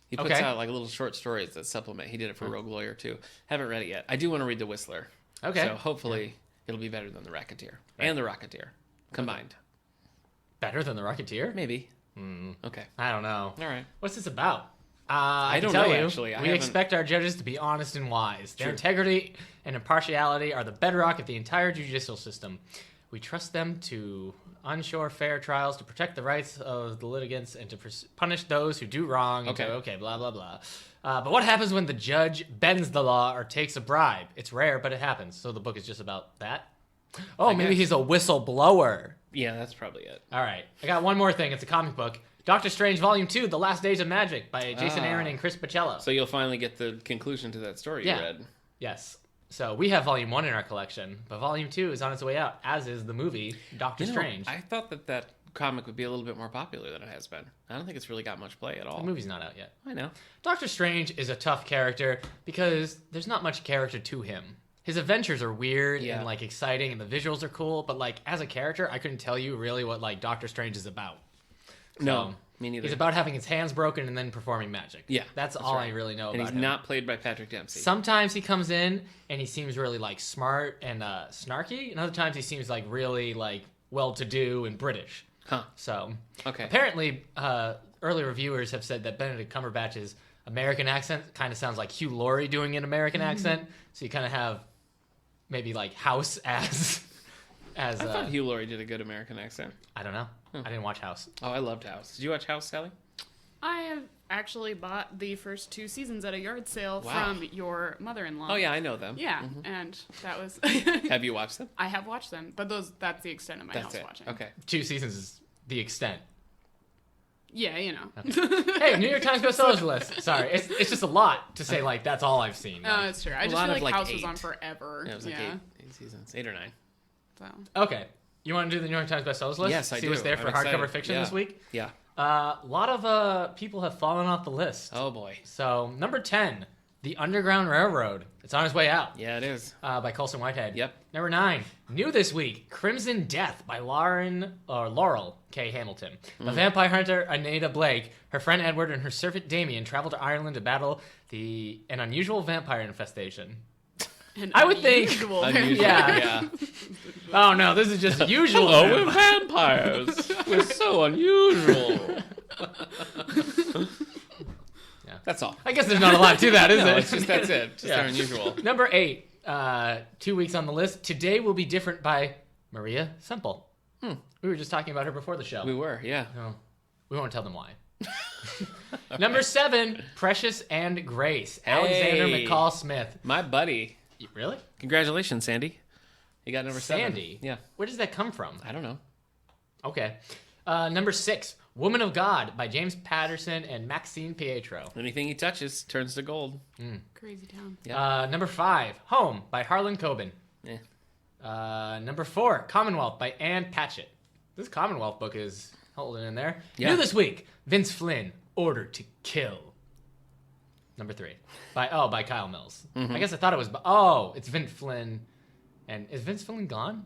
He puts Okay. out like little short stories that supplement. He did it for Rogue Lawyer too. Haven't read it yet. I do want to read The Whistler. Okay. So hopefully it'll be better than The Racketeer and The Rocketeer combined. Better than The Rocketeer? Maybe. Okay. I don't know. All right. What's this about? I can don't tell know, you, actually. I we haven't- expect our judges to be honest and wise. Their True. integrity and impartiality are the bedrock of the entire judicial system. We trust them to ensure fair trials, to protect the rights of the litigants, and to punish those who do wrong. And Okay. blah, blah, blah. But what happens when the judge bends the law or takes a bribe? It's rare, but it happens. So the book is just about that? Oh, I maybe guess. he's a whistleblower. Yeah, that's probably it. All right. I got one more thing. It's a comic book. Doctor Strange Volume 2, The Last Days of Magic by Jason Aaron and Chris Pacello. So you'll finally get the conclusion to that story Yeah. you read. Yes. So we have Volume 1 in our collection, but Volume 2 is on its way out, as is the movie Doctor Strange. I thought that comic would be a little bit more popular than it has been. I don't think it's really got much play at all. The movie's not out yet. I know. Doctor Strange is a tough character because there's not much character to him. His adventures are weird Yeah. and like exciting, and the visuals are cool, but like as a character, I couldn't tell you really what like Doctor Strange is about. No, me neither. He's about having his hands broken and then performing magic. Yeah, that's that's all right. I really know and about he's him. not played by Patrick Dempsey. Sometimes he comes in and he seems really like smart and snarky, and other times he seems like really like well-to-do and British. Huh. So Okay. apparently, early reviewers have said that Benedict Cumberbatch's American accent kind of sounds like Hugh Laurie doing an American accent. So you kind of have maybe like House as I thought Hugh Laurie did a good American accent. I don't know. I didn't watch House. Oh, I loved House. Did you watch House, Sally? I have actually bought the first 2 seasons at a yard sale Wow. from your mother-in-law. Oh, yeah, I know them. Yeah, and that was. Have you watched them? I have watched them, but that's the extent of my That's house it. watching. Okay. 2 seasons is the extent. Yeah, you know. Hey, New York Times bestsellers list. Sorry, it's just a lot to say like that's all I've seen. Oh, it's true. I just lot feel of, like like, House was 8. on forever. Yeah, it was like 8 seasons. 8 or 9. So. Okay, you want to do the New York Times bestsellers list? Yes, I See do. what's there I'm for excited. hardcover fiction Yeah. this week. Yeah. A lot of people have fallen off the list. Oh, boy. So number 10, The Underground Railroad. It's on its way out. Yeah, it is. By Colson Whitehead. Yep. Number 9, new this week, Crimson Death by Laurel K. Hamilton. A vampire hunter, Aneda Blake, her friend Edward, and her servant Damien travel to Ireland to battle an unusual vampire infestation. An I would think- unusual Unusual. Yeah. Yeah. Oh no, this is just usual. Hello, we're vampires. We're so unusual. Yeah. That's all. I guess there's not a lot to that, is No, it? it's just that's it. Just Yeah. they're unusual. Number 8, 2 weeks on the list. Today Will Be Different by Maria Semple. We were just talking about her before the show. We were, yeah. No, we won't tell them why. Number 7, Precious and Grace. Alexander Hey. McCall Smith. My buddy. Really? Congratulations, Sandy. You got number 7. Sandy? Yeah. Where does that come from? I don't know. Okay. Number 6, Woman of God by James Patterson and Maxine Pietro. Anything he touches turns to gold. Crazy town. Yeah. Number 5, Home by Harlan Coben. Yeah. Number 4, Commonwealth by Ann Patchett. This Commonwealth book is holding in there. Yeah. New this week, Vince Flynn, Order to Kill. Number 3, by Kyle Mills. I guess I thought it was. It's Vince Flynn. And is Vince Flynn gone?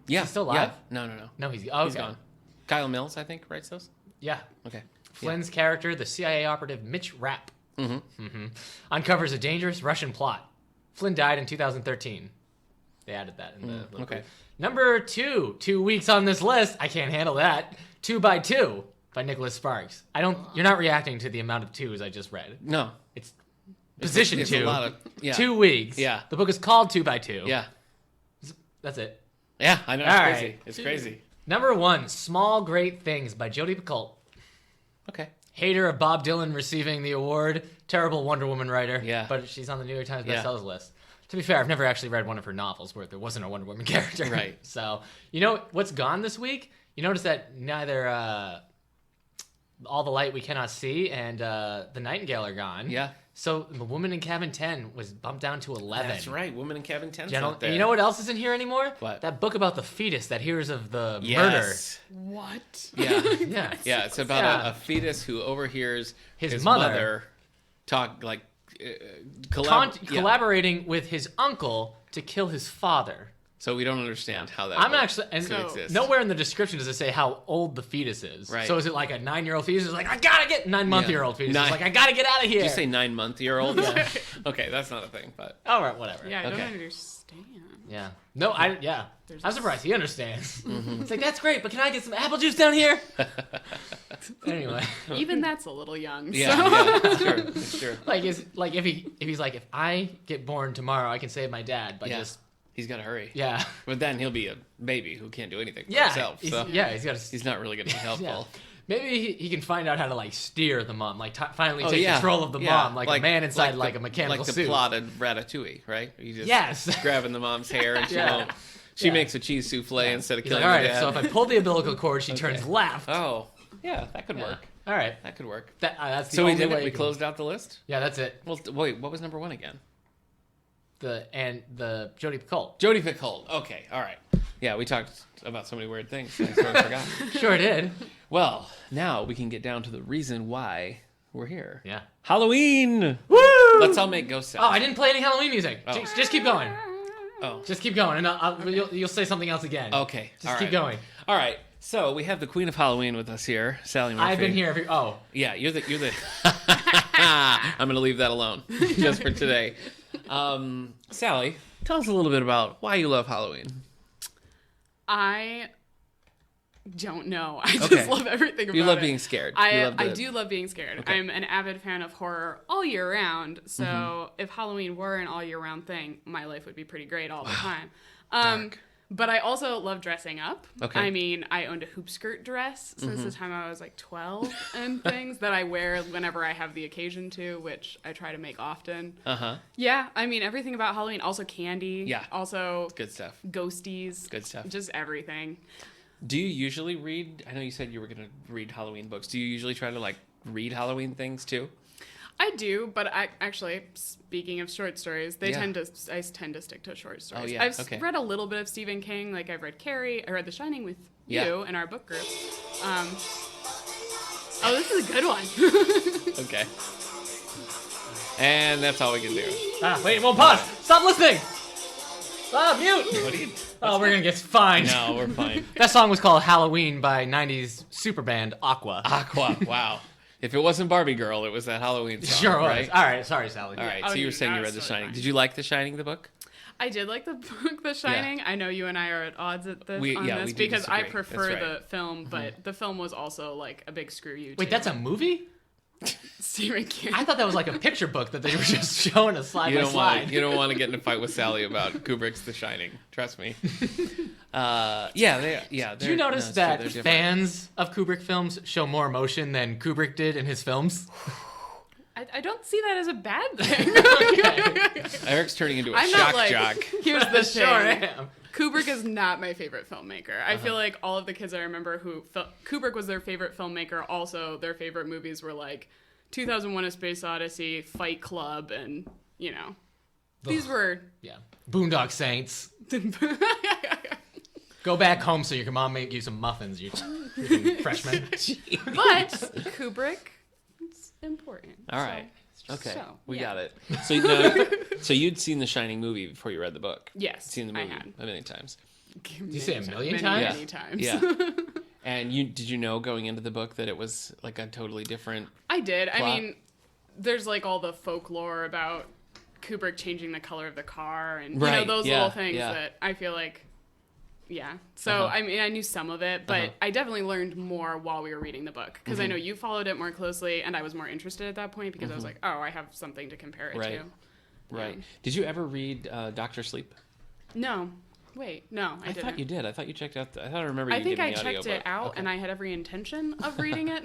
Yeah. he still alive? Yeah. No. No, he's He's okay. gone. Kyle Mills, I think, writes those. Yeah. Okay. Flynn's character, the CIA operative Mitch Rapp, uncovers a dangerous Russian plot. Flynn died in 2013. They added that in the okay. Number 2, 2 weeks on this list. I can't handle that. 2 by 2 by Nicholas Sparks. You're not reacting to the amount of 2s I just read. No. It's position It's 2. a lot of, yeah. 2 weeks. Yeah. The book is called 2 by 2. Yeah. That's it. Yeah, I know. It's All crazy. right. It's crazy. Number 1, Small Great Things by Jodi Picoult. Okay. Hater of Bob Dylan receiving the award. Terrible Wonder Woman writer. Yeah. But she's on the New York Times Yeah. bestsellers list. To be fair, I've never actually read one of her novels where there wasn't a Wonder Woman character. Right. So, you know what's gone this week? You notice that neither All the Light We Cannot See and The Nightingale are gone. Yeah. So The Woman in Cabin 10 was bumped down to 11. That's right. Woman in Cabin 10's Gentle- out there. You know what else isn't here anymore? What? That book about the fetus that hears of the Yes. What? Yeah. Yeah. Yeah, it's about Yeah. a fetus who overhears His mother. mother talk like collaborating with his uncle to kill his father. So we don't understand how that I'm would- actually and could So- exist. nowhere in the description does it say how old the fetus is. Right. So is it like a 9-year-old fetus? Is like I gotta get 9-month-year-old fetus. Nine- It's like I gotta get out of here. Did you say 9-month-year-old? Okay, that's not a thing, but All right, whatever. Yeah, I don't Okay. understand. Yeah. No, I'm There's- surprised he understands. It's like that's great, but can I get some apple juice down here? Anyway, Even that's a little young. yeah, So. yeah, it's true. if he's like if I get born tomorrow, I can save my dad, but Yeah. just He's got to hurry. yeah, But then he'll be a baby who can't do anything for yeah, himself. So he's got to. he's not really going to be helpful. Yeah. Maybe he can find out how to like steer the mom, like finally Oh, take yeah. control of the Yeah. mom, like a man inside like a mechanical like the suit. plot of Ratatouille, right? You just Yes. grabbing the mom's hair and she Yeah. won't. She Yeah. makes a cheese souffle instead of He's killing like, all her right, dad. so if I pull the umbilical cord, she turns left. Oh, yeah, that could Yeah. work. All right, That could work. that's the So we only did way it. We you can- closed out the list. Yeah, that's it. Well, wait, what was number one again? The Jodie Picoult. Jodie Picoult. Okay, all right. Yeah, we talked about so many weird things. I sort of forgot. Sure did. Well, now we can get down to the reason why we're here. Yeah. Halloween. Woo! Let's all make ghost sounds. Oh, I didn't play any Halloween music. Oh. Just keep going. Oh, Just keep going, and you'll say something else again. okay. Just all keep right. going. All right. So we have the Queen of Halloween with us here, Sally Murphy. I've been here every. Oh, Yeah, you're the. I'm gonna leave that alone just for today. Sally, tell us a little bit about why you love Halloween. I don't know. I just Okay. love everything about it. You love being scared. You I love the- do love being scared. Okay. I'm an avid fan of horror all year round. So if Halloween were an all year round thing, my life would be pretty great all the time. Dark. But I also love dressing up. Okay. I mean, I owned a hoop skirt dress since the time I was like 12 and things that I wear whenever I have the occasion to, which I try to make often. Uh-huh. Yeah, I mean, everything about Halloween. Also candy. Yeah. Also Good stuff. ghosties. Good stuff. Just everything. Do you usually read? I know you said you were gonna read Halloween books. Do you usually try to like read Halloween things too? I do, but I actually, speaking of short stories, I tend to stick to short stories. Oh, yeah, I've okay. read a little bit of Stephen King, like I've read Carrie, I read The Shining with Yeah. you in our book group. Oh, this is a good one. Okay. And that's all we can do. wait, well, pause. Stop listening. Mute. What do you? Oh, we're gonna get fined. No, we're fine. That song was called Halloween by 90s super band Aqua. Aqua. Wow. If it wasn't Barbie Girl, it was that Halloween song. Sure was. Right? All right, sorry, Sally. All right. Oh, So you were saying you that's read The totally Shining. fine. Did you like The Shining, the book? I did like the book The Shining. I know you and I are at odds at this We do because I disagree. prefer That's right. the film, but the film was also like a big screw you. Wait, too. that's a movie? Stephen King. I thought that was like a picture book that they were just showing a slide You by don't slide. want. You don't want to get in a fight with Sally about Kubrick's The Shining. Trust me. Yeah. Do you notice that fans of Kubrick films show more emotion than Kubrick did in his films? I don't see that as a bad thing. Eric's turning into a I'm shock not like. jock. Here's the thing. Sure am. Kubrick is not my favorite filmmaker. I feel like all of the kids I remember who Kubrick was their favorite filmmaker. Also, their favorite movies were like 2001: A Space Odyssey, Fight Club, and these were. Yeah. Boondock Saints. Go back home so your mom make you some muffins, you freaking freshman. But Kubrick is important. All right. Okay. So, We yeah. got it. So, no, so you'd seen The Shining movie before you read the book. Yes, Seen the I movie had. a million times. Did you say a million Many, times? many times. Yeah. And did you know going into the book that it was like a totally different? I did. Plot? I mean, there's like all the folklore about Kubrick changing the color of the car and Right, those yeah, little things yeah. that I feel like. Yeah. So, Uh-huh. I mean, I knew some of it, but Uh-huh. I definitely learned more while we were reading the book because I know you followed it more closely and I was more interested at that point because I was like, oh, I have something to compare it Right. to. Right. Yeah. Did you ever read Doctor Sleep? No. Wait, no, I didn't. thought you did. I thought you checked out. I thought I remember you I think getting I the checked audiobook. it out, Okay. and I had every intention of reading it.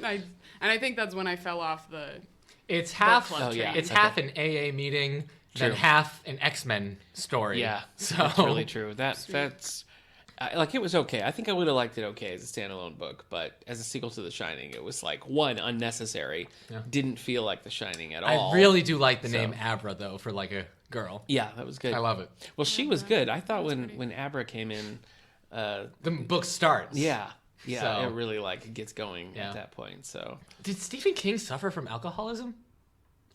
and I think that's when I fell off the. It's half. club Oh, yeah. train. It's half an AA meeting, then True. half an X-Men story. Yeah, So that's really true. That's like, it was okay. I think I would have liked it okay as a standalone book, but as a sequel to The Shining, it was like, one, unnecessary. Yeah. Didn't feel like The Shining at all. I really do like the So- name Abra though for like a girl. Yeah, that was good. I love it. Well, she was good. I thought That's when pretty. Abra came in, The book starts. yeah, So- it really like gets going Yeah. at that point. So Did Stephen King suffer from alcoholism,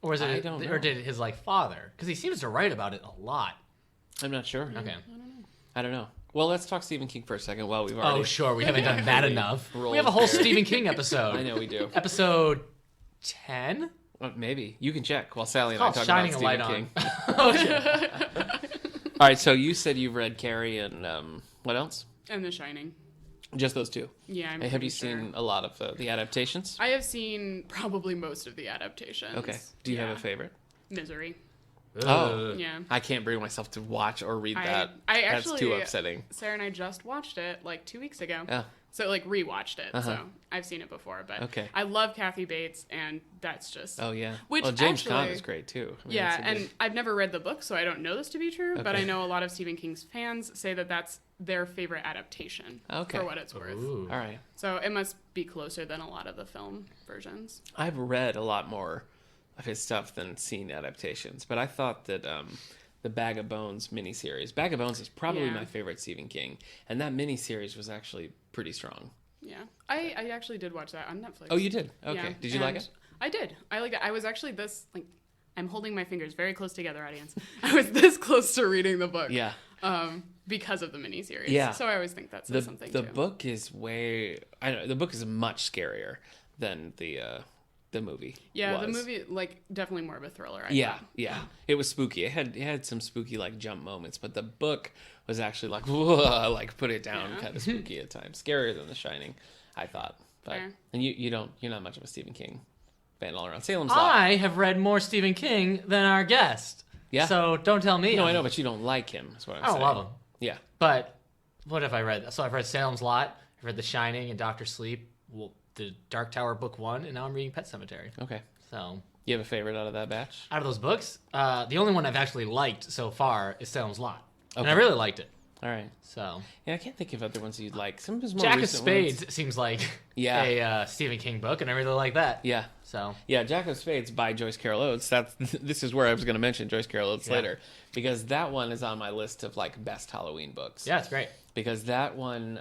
or is it? I don't know. Or did his like father? Because he seems to write about it a lot. I'm not sure. Okay. I don't know. Well, let's talk Stephen King for a second. While we've already Oh sure, we haven't done that enough. rolled We have a whole there. Stephen King episode. I know we do. Episode 10. Maybe you can check while Sally and I Called talk Shining about a Light Stephen King. on. Okay. All right, so you said you've read Carrie and what else? And The Shining. Just those two. Yeah, I'm Have pretty you sure. seen a lot of the adaptations? I have seen probably most of the adaptations. Okay. Do you Yeah. have a favorite? Misery. Oh. Yeah. I can't bring myself to watch or read that. I That's actually, too upsetting. Sarah and I just watched it like 2 weeks ago. Yeah. So like rewatched it. Uh-huh. So I've seen it before, but Okay. I love Kathy Bates, and that's just Oh yeah. Which well, James Caan actually- is great too. I mean, yeah. it's a And good- I've never read the book, so I don't know this to be true. But Okay. I know a lot of Stephen King's fans say that that's their favorite adaptation. Okay. For what it's worth. Ooh. all right. So it must be closer than a lot of the film versions. I've read a lot more of his stuff than seen adaptations, but I thought that the Bag of Bones miniseries, Bag of Bones is probably Yeah. my favorite Stephen King, and that miniseries was actually pretty strong. Yeah. I actually did watch that on Netflix. Oh, you did? Okay. Yeah, Did you like and it? I did. I liked it. I was actually this like I'm holding my fingers very close together, audience. I was this close to reading the book. Yeah. Because of the miniseries. Yeah. So I always think that The says something the too. book is way. I know the book is much scarier than the movie. Yeah, the was. movie like definitely more of a thriller. I Yeah, thought. yeah. It was spooky. It had some spooky like jump moments, but the book was actually like whoa, like put it down, Yeah. kind of spooky at times, scarier than The Shining, I thought. But Fair. and you're not much of a Stephen King fan all around. Salem's Lot. I have read more Stephen King than our guest. Yeah? So don't tell me. No, I know, but you don't like him. Is what I'm I don't saying. love him. Yeah. But what have I read? So I've read Salem's Lot. I've read The Shining and Doctor Sleep. Well, the Dark Tower book 1, and now I'm reading Pet Cemetery. Okay. So You have a favorite out of that batch? out of those books, the only one I've actually liked so far is Salem's Lot, and I Okay. really liked it. All right. So Yeah, I can't think of other ones you'd like. Some of his more Jack of recent Spades ones. seems like Yeah. a Stephen King book, and I really like that. Yeah. So Yeah, Jack of Spades by Joyce Carol Oates. This is where I was going to mention Joyce Carol Oates Yeah. later, because that one is on my list of like best Halloween books. yeah, it's great. Because that one,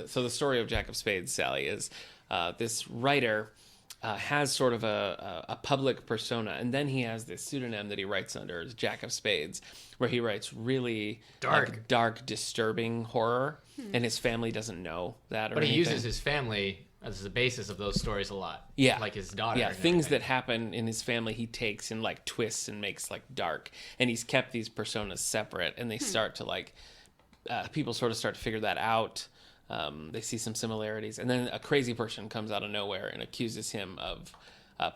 so the story of Jack of Spades, Sally, is this writer has sort of a public persona, and then he has this pseudonym that he writes under as Jack of Spades, where he writes really dark, disturbing horror, and his family doesn't know that. Or But he anything. uses his family as the basis of those stories a lot. Yeah. like his daughter. Yeah, and things everything. that happen in his family he takes and like twists and makes like dark, and he's kept these personas separate, and they start to like people sort of start to figure that out. They see some similarities, and then a crazy person comes out of nowhere and accuses him of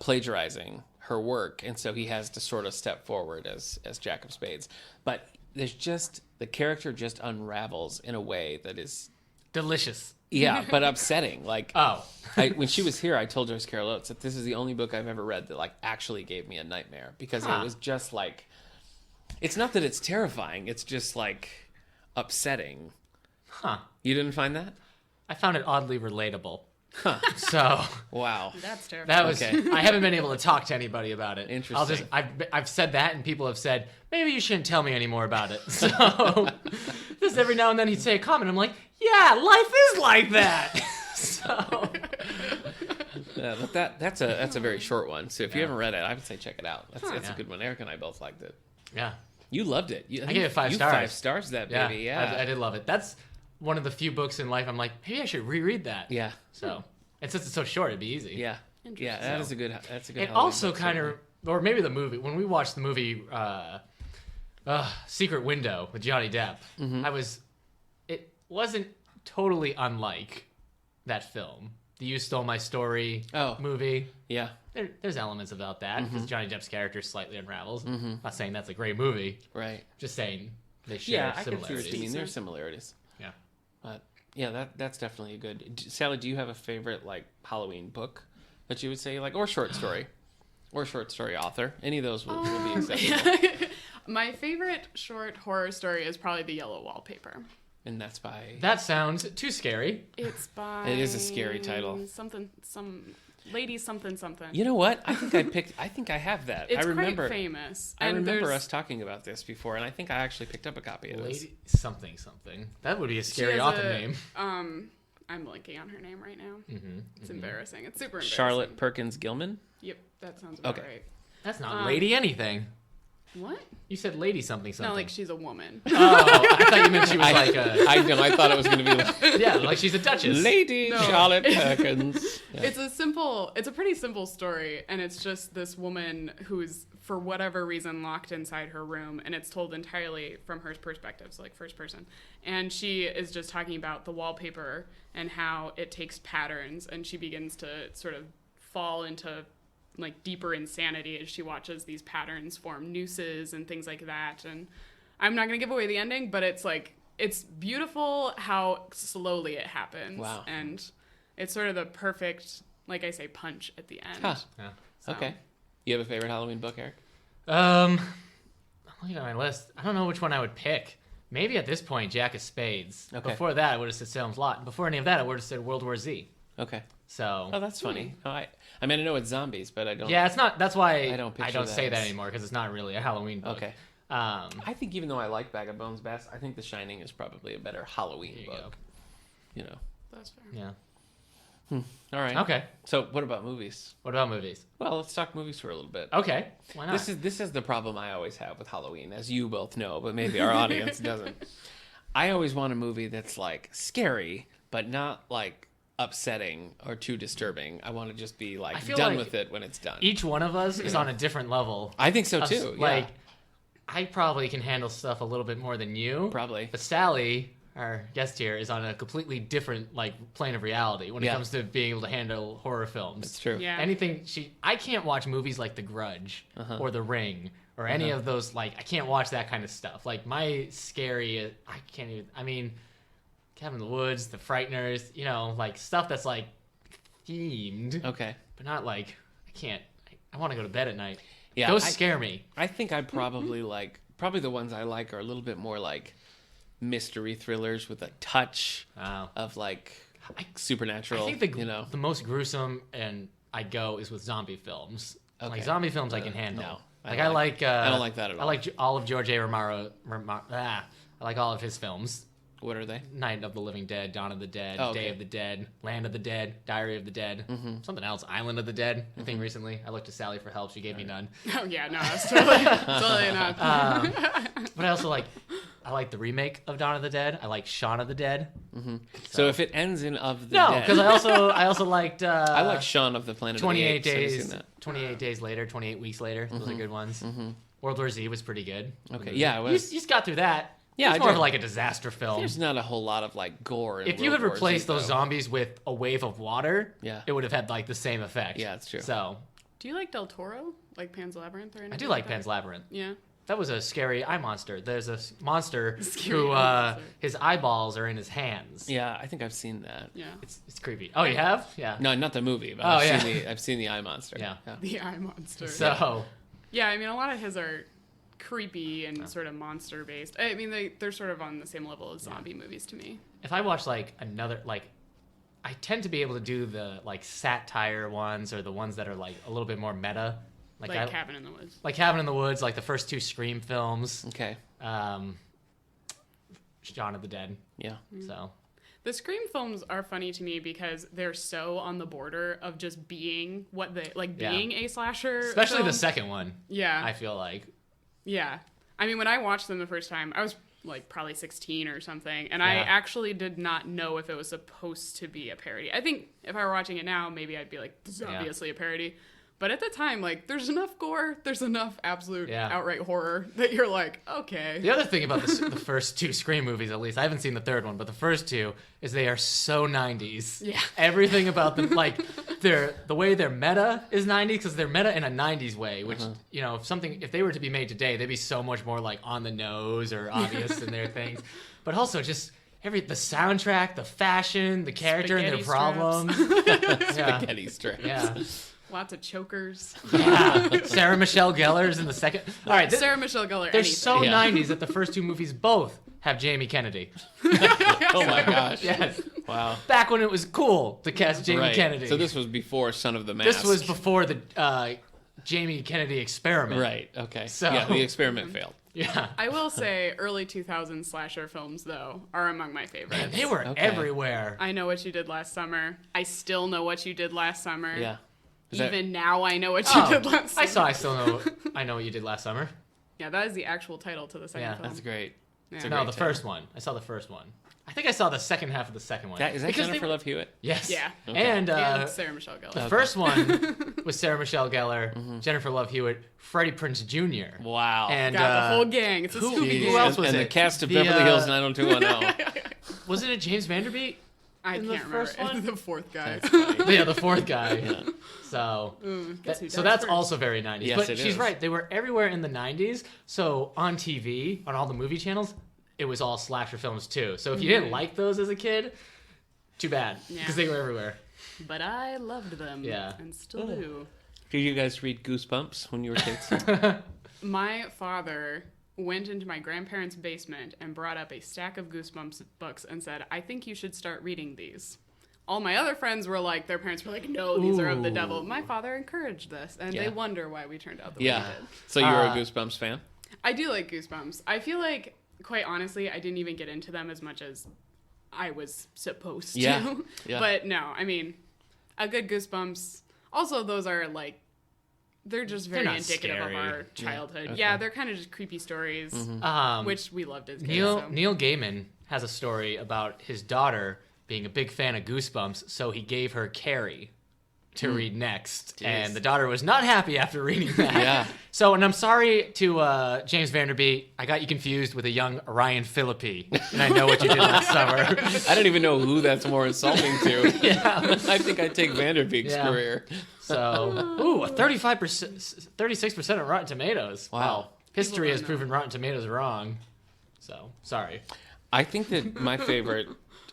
plagiarizing her work, and so he has to sort of step forward as Jack of Spades. But there's just the character just unravels in a way that is delicious. but upsetting. Like Oh, when she was here, I told Joyce Carol Oates that this is the only book I've ever read that like actually gave me a nightmare, because it was just like, it's not that it's terrifying, it's just like upsetting. huh? You didn't find that? I found it oddly relatable. So Wow. That's terrifying. that was. Okay. I haven't been able to talk to anybody about it. Interesting. I've said that, and people have said maybe you shouldn't tell me any more about it. So just every now and then he'd say a comment. I'm like, yeah, life is like that. So Yeah, but that's a very short one. So if you Yeah. haven't read it, I would say check it out. That's a Yeah. good one. Eric and I both liked it. yeah, You loved it. I gave it 5 stars. 5 stars that yeah, baby. Yeah. I did love it. That's one of the few books in life I'm like, maybe I should reread that. Yeah. So and since it's so short, it'd be easy. Yeah. Yeah. That is a good. That's a good. It Halloween also book, kind certainly. of, or maybe the movie, when we watched the movie Secret Window with Johnny Depp, it wasn't totally unlike that film. The You Stole My Story movie. Yeah. There's elements about that, because Johnny Depp's character slightly unravels. I'm not saying that's a great movie. Right. Just saying they share I can see what similarities. you mean. There's similarities. Yeah. But yeah, that's definitely a good. Sally, do you have a favorite like Halloween book that you would say like, or short story, or short story author? Any of those would be acceptable. My favorite short horror story is probably The Yellow Wallpaper. And that's by. That sounds too scary. It's by. It is a scary title. Some lady something. You know what? I think I have that. It's I remember. quite famous. I And remember there's- us talking about this before, and I think I actually picked up a copy of this. Lady something something. That would be a she scary has author a- name. I'm blanking on her name right now. Mm-hmm. It's embarrassing. It's super embarrassing. Charlotte Perkins Gilman. Yep, that sounds about Okay. right. That's not lady anything. What? You said lady something something. No, like she's a woman. Oh, I thought you meant she was like a. I thought it was going to be like, Yeah, like she's a duchess. Lady No. Charlotte Perkins. Yeah. It's a pretty simple story, and it's just this woman who's, for whatever reason, locked inside her room, and it's told entirely from her perspective, so like first person. And she is just talking about the wallpaper and how it takes patterns, and she begins to sort of fall into like deeper insanity as she watches these patterns form nooses and things like that. And I'm not going to give away the ending, but it's like, it's beautiful how slowly it happens. Wow. And it's sort of the perfect, like I say, punch at the end. Huh. Yeah. So- Okay. You have a favorite Halloween book, Eric? I'm looking at my list. I don't know which one I would pick. Maybe at this point, Jack of Spades. Okay. Before that, I would have said Salem's Lot. And before any of that, I would have said World War Z. Okay. So. Oh, that's funny. Oh, I mean, I know it's zombies, but I don't. Yeah, it's not. That's why I don't picture say that that as- anymore because it's not really a Halloween book. Okay. I think even though I like Bag of Bones best, I think The Shining is probably a better Halloween There you book. You know. That's fair. yeah. All right. Okay. So, what about movies? What about movies? Well, let's talk movies for a little bit. Okay. Why not? This is the problem I always have with Halloween, as you both know, but maybe our audience doesn't. I always want a movie that's like scary, but not like upsetting or too disturbing. I want to just be like I feel done like with it when it's done. Each one of us is on a different level. I think so of- too. Like, Yeah, I probably can handle stuff a little bit more than you. probably. But Sally, our guest here, is on a completely different like plane of reality when it Yeah. comes to being able to handle horror films. It's true. Yeah. I can't watch movies like The Grudge Uh-huh. or The Ring or any of those. Like, I can't watch that kind of stuff. Like, my scary, I can't even. I mean, Cabin in the Woods, The Frighteners, like stuff that's like themed, Okay. but not like I can't. I want to go to bed at night. Yeah, Those I- scare me. I think I probably probably the ones I like are a little bit more like mystery thrillers with a touch Wow. of like I supernatural. think the most gruesome and I go is with zombie films. Okay. Like zombie films, I can handle. no, I like. I don't like that at all. I like all of George A. Romero. I like all of his films. What are they? Night of the Living Dead, Dawn of the Dead, Oh, okay. Day of the Dead, Land of the Dead, Diary of the Dead, something else, Island of the Dead. I think recently I looked to Sally for help. She gave me none. Oh yeah, no, that's totally not. But I also like the remake of Dawn of the Dead. I like Shaun of the Dead. So if it ends in of the No, dead, because I also liked. I like Shaun of the Planet 28 of the Apes. Have you days. seen that? 28 days later. 28 weeks later. Those are good ones. World War Z was pretty good. Okay, yeah, it You was. just got through that. Yeah, it's I more did. of like a disaster film. There's not a whole lot of like gore. In If you World had War replaced Z, those though. zombies with a wave of water, Yeah. it would have had like the same effect. Yeah, it's true. So Do you like Del Toro? Like Pan's Labyrinth or anything? I do like that? Pan's Labyrinth. Yeah. That was a scary eye monster. There's a monster Scary who eye monster. his eyeballs are in his hands. Yeah, I think I've seen that. Yeah. It's creepy. Oh, you have? Yeah. No, not the movie, but Oh, I've yeah. seen the eye monster. Yeah. The Eye Monster. So Yeah, I mean, a lot of his are creepy and sort of monster based. I mean, they're sort of on the same level as zombie movies to me. if I watch like another like, I tend to be able to do the like satire ones or the ones that are like a little bit more meta. Like Cabin in the Woods. Like Cabin in the Woods, like the first two Scream films. Okay. Shaun of the Dead. Yeah. So The Scream films are funny to me because they're so on the border of just being what they like Yeah. being a slasher. especially the film. second one. Yeah. I feel like. Yeah. I mean, when I watched them the first time, I was like probably 16 or something, and Yeah. I actually did not know if it was supposed to be a parody. I think if I were watching it now, maybe I'd be like, this is Yeah. obviously a parody. But at the time, like, there's enough gore, there's enough absolute Yeah. outright horror that you're like, okay. The other thing about the first two Scream movies, at least, I haven't seen the third one, but the first two, is they are so 90s. Yeah. Everything about them, like, the way their meta is 90s, because they're meta in a 90s way, which if they were to be made today, they'd be so much more like on the nose or obvious in their things. But also just the soundtrack, the fashion, the character and their problems. Spaghetti strips. Yeah. Lots of chokers. Yeah. Sarah Michelle Gellar's in the second. All right. Sarah Michelle Gellar. They're anything. so 90s that the first two movies both have Jamie Kennedy. Oh my gosh. Yes. Wow. Back when it was cool to cast Jamie Kennedy. So this was before Son of the Mask. This was before the Jamie Kennedy experiment. Right. Okay. So- yeah, the experiment failed. Yeah. I will say early 2000s slasher films, though, are among my favorites. And they were everywhere. I Know What You Did Last Summer. I Still Know What You Did Last Summer. Yeah. Even now, I Know What You Did Last Summer. I know what you did last summer. Yeah, that is the actual title to the second film. That's great. Yeah. It's a No, great the title. first one. I saw the first one. I think I saw the second half of the second one. Is that Because Jennifer Love Hewitt? Yes. Yeah. Okay. And And Sarah Michelle Gellar. the first one was Sarah Michelle Gellar, Jennifer Love Hewitt, Freddie Prinze Jr. Wow. And Got the whole gang. It's a Scooby who else was and it? the cast of The, Beverly Hills 90210. Wasn't it James Vanderbeek? I in can't the remember. first one? The fourth guy. Yeah, the fourth guy. So, Guess who so dies that's first? also very 90s. Yes, but it she's is. right. They were everywhere in the 90s. So on TV, on all the movie channels, it was all slasher films too. So if you didn't like those as a kid, too bad. Yeah. Because they were everywhere. But I loved them. Yeah. And still do. Did you guys read Goosebumps when you were kids? My father went into my grandparents' basement and brought up a stack of Goosebumps books and said, I think you should start reading these. All my other friends were like, their parents were like, no, these are of the devil. My father encouraged this, and they wonder why we turned out the way Yeah. we did. So you were a Goosebumps fan? I do like Goosebumps. I feel like, quite honestly, I didn't even get into them as much as I was supposed to. Yeah. Yeah. But no, I mean, a good Goosebumps. Also, those are like, they're just very not indicative scary. of our childhood. Okay. Yeah, they're kind of just creepy stories, which we loved as kids. so. Neil Gaiman has a story about his daughter being a big fan of Goosebumps, so he gave her Carrie to read next, and the daughter was not happy after reading that. Yeah. So, and I'm sorry to James Vanderbeek, I got you confused with a young Ryan Phillippe, and I know what you did last summer. I don't even know who that's more insulting to. Yeah. I think I'd take Vanderbeek's Yeah. career. So, a 35%, 36% of Rotten Tomatoes. Wow. History has don't know. proven Rotten Tomatoes wrong. So, sorry. I think that my favorite,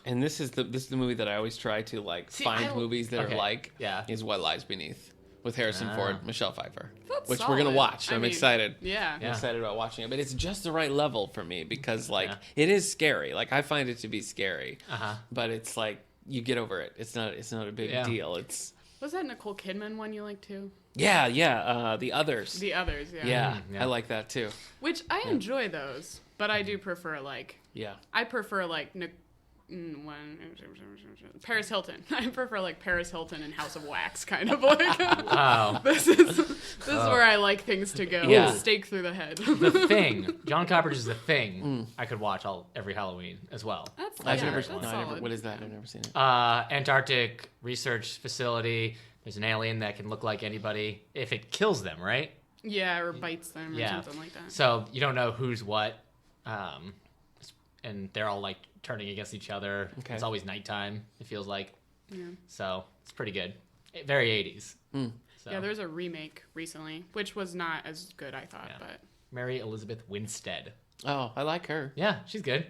and this is the movie that I always try to See, find movies that okay. are like, Yeah. is What Lies Beneath with Harrison Ford, Michelle Pfeiffer, That's which we're gonna solid. watch. I I'm mean, excited. Yeah. I'm excited about watching it, but it's just the right level for me because Yeah. it is scary. Like I find it to be scary, Uh-huh. but it's like you get over it. It's not a big Yeah. deal. It's Was that Nicole Kidman one you liked too? the others. The others, yeah. Yeah, Yeah. I like that too. Which I enjoy those, but I do prefer Yeah. Paris Hilton. I prefer like Paris Hilton and House of Wax, kind of like. Wow. This is where I like things to go. Yeah. Stake through the head. The Thing. John Carpenter's The Thing. I could watch every Halloween as well. That's I've never. that's No, solid. what is that? I've never seen it. Antarctic research facility. There's an alien that can look like anybody if it kills them, right? Yeah, or bites them or Yeah. something like that. So you don't know who's what. And they're all like turning against each other. Okay. It's always nighttime, it feels like. Yeah. So it's pretty good. Very 80s. So. Yeah, there's a remake recently, which was not as good, I thought, Yeah. but Mary Elizabeth Winstead. Oh, I like her. Yeah, she's good.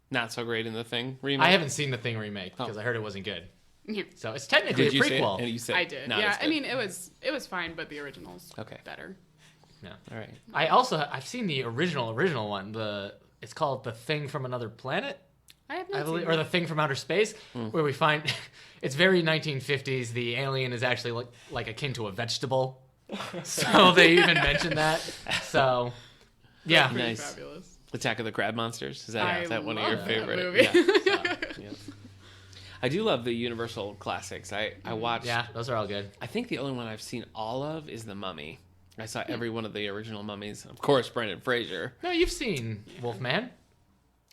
Not so great in the Thing remake. I haven't seen The Thing remake because I heard it wasn't good. yeah, So it's technically Did a you say it? prequel. And you said I did. not Yeah, as I good. mean it was fine, but the original's Okay. better. All right. I've seen the original one. It's called The Thing from Another Planet, I have I not believe, seen or that. The Thing from Outer Space, where we find it's very 1950s. The alien is actually like akin to a vegetable, so they even mention that. So, yeah, Pretty Nice. fabulous. Attack of the Crab Monsters. Is I that one of your love that favorite? movie. Yeah. Yeah. I do love the Universal classics. I watched. yeah, those are all good. I think the only one I've seen all of is The Mummy. I saw every one of the original Mummies. Of course, Brendan Fraser. No, you've seen Wolfman.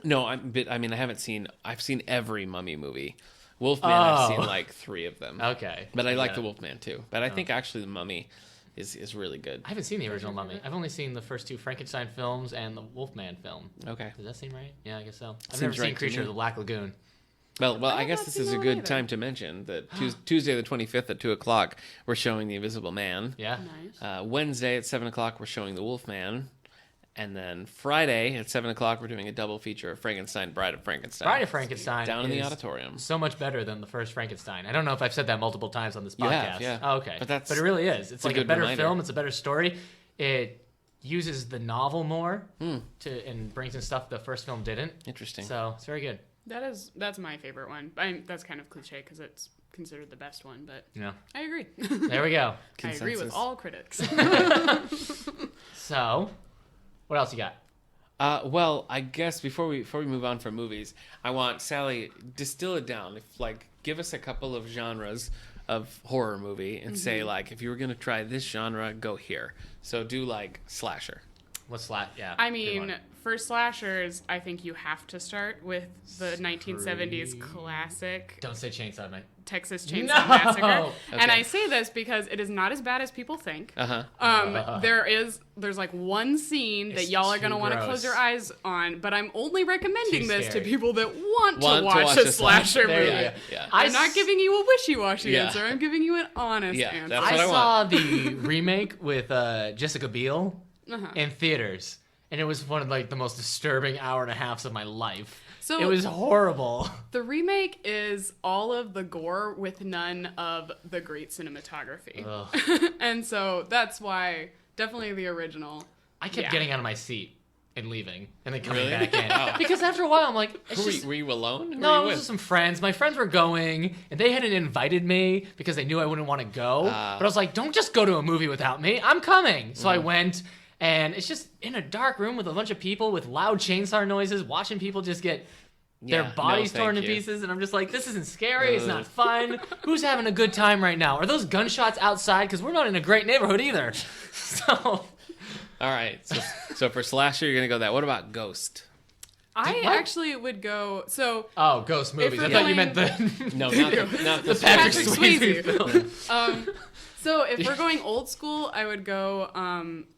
No, I haven't seen. I've seen every Mummy movie. Wolfman, I've seen like 3 of them. Okay, But I like Yeah. the Wolfman too. But I think actually the Mummy is really good. I haven't seen the original Mummy. I've only seen the first 2 Frankenstein films and the Wolfman film. Okay. Does that seem right? Yeah, I guess so. I've Seems never seen right to Creature me. of the Black Lagoon. Well, I have guess not this seen is that a one good either. time to mention that Tuesday the 25th at 2 o'clock, we're showing The Invisible Man. Yeah. Nice. Wednesday at 7 o'clock, we're showing The Wolf Man. And then Friday at 7 o'clock, we're doing a double feature of Frankenstein, Bride of Frankenstein. Bride of Frankenstein Down in the is auditorium. so much better than the first Frankenstein. I don't know if I've said that multiple times on this You podcast. have, yeah. Oh, okay. But it really is. It's a like a good better reminder. film. It's a better story. It uses the novel more and brings in stuff the first film didn't. Interesting. So it's very good. That's my favorite one. That's kind of cliche because it's considered the best one, but Yeah. I agree. There we go. I agree with Consensus. all critics. So, what else you got? Well, I guess before we move on from movies, I want Sally distill it down. Give us a couple of genres of horror movie and say like, if you were gonna try this genre, go here. So do like slasher. What's that? Yeah. I good mean, one. for slashers, I think you have to start with the 1970s classic Don't say Chainsaw, mate. Texas Chainsaw No! Massacre. And Okay. I say this because it is not as bad as people think. Uh-huh. There's like one scene that It's y'all are too going to want to gross. close your eyes on, but I'm only recommending Too this to scary. people that want Want to to watch watch a a slasher There movie. you go. Yeah. I'm not giving you a wishy-washy Yeah. answer. I'm giving you an honest Yeah, answer. that's I what I saw the remake with Jessica Biel Uh-huh. in theaters, and it was one of like the most disturbing hour and a half of my life. So- it was horrible. The remake is all of the gore with none of the great cinematography. Ugh. And so that's why definitely the original. I kept Yeah. getting out of my seat and leaving, and then coming Really? back in Oh. because after a while I'm like, it's Who just, were you alone? Who no, were it you was with? just some friends. My friends were going, and they hadn't invited me because they knew I wouldn't want to go. But I was like, don't just go to a movie without me. I'm coming. So I went, and it's just in a dark room with a bunch of people with loud chainsaw noises, watching people just get their Yeah, bodies no, torn thank to you. pieces. And I'm just like, this isn't scary. It's not fun. Who's having a good time right now? Are those gunshots outside? Because we're not in a great neighborhood either. So... All right. So for slasher, you're gonna go that. What about Ghost? I what? actually would go. So Oh, ghost movies. I we're thought you going- meant the No, not the Patrick Patrick Swayze Swayze. film. So if we're going old school, I would go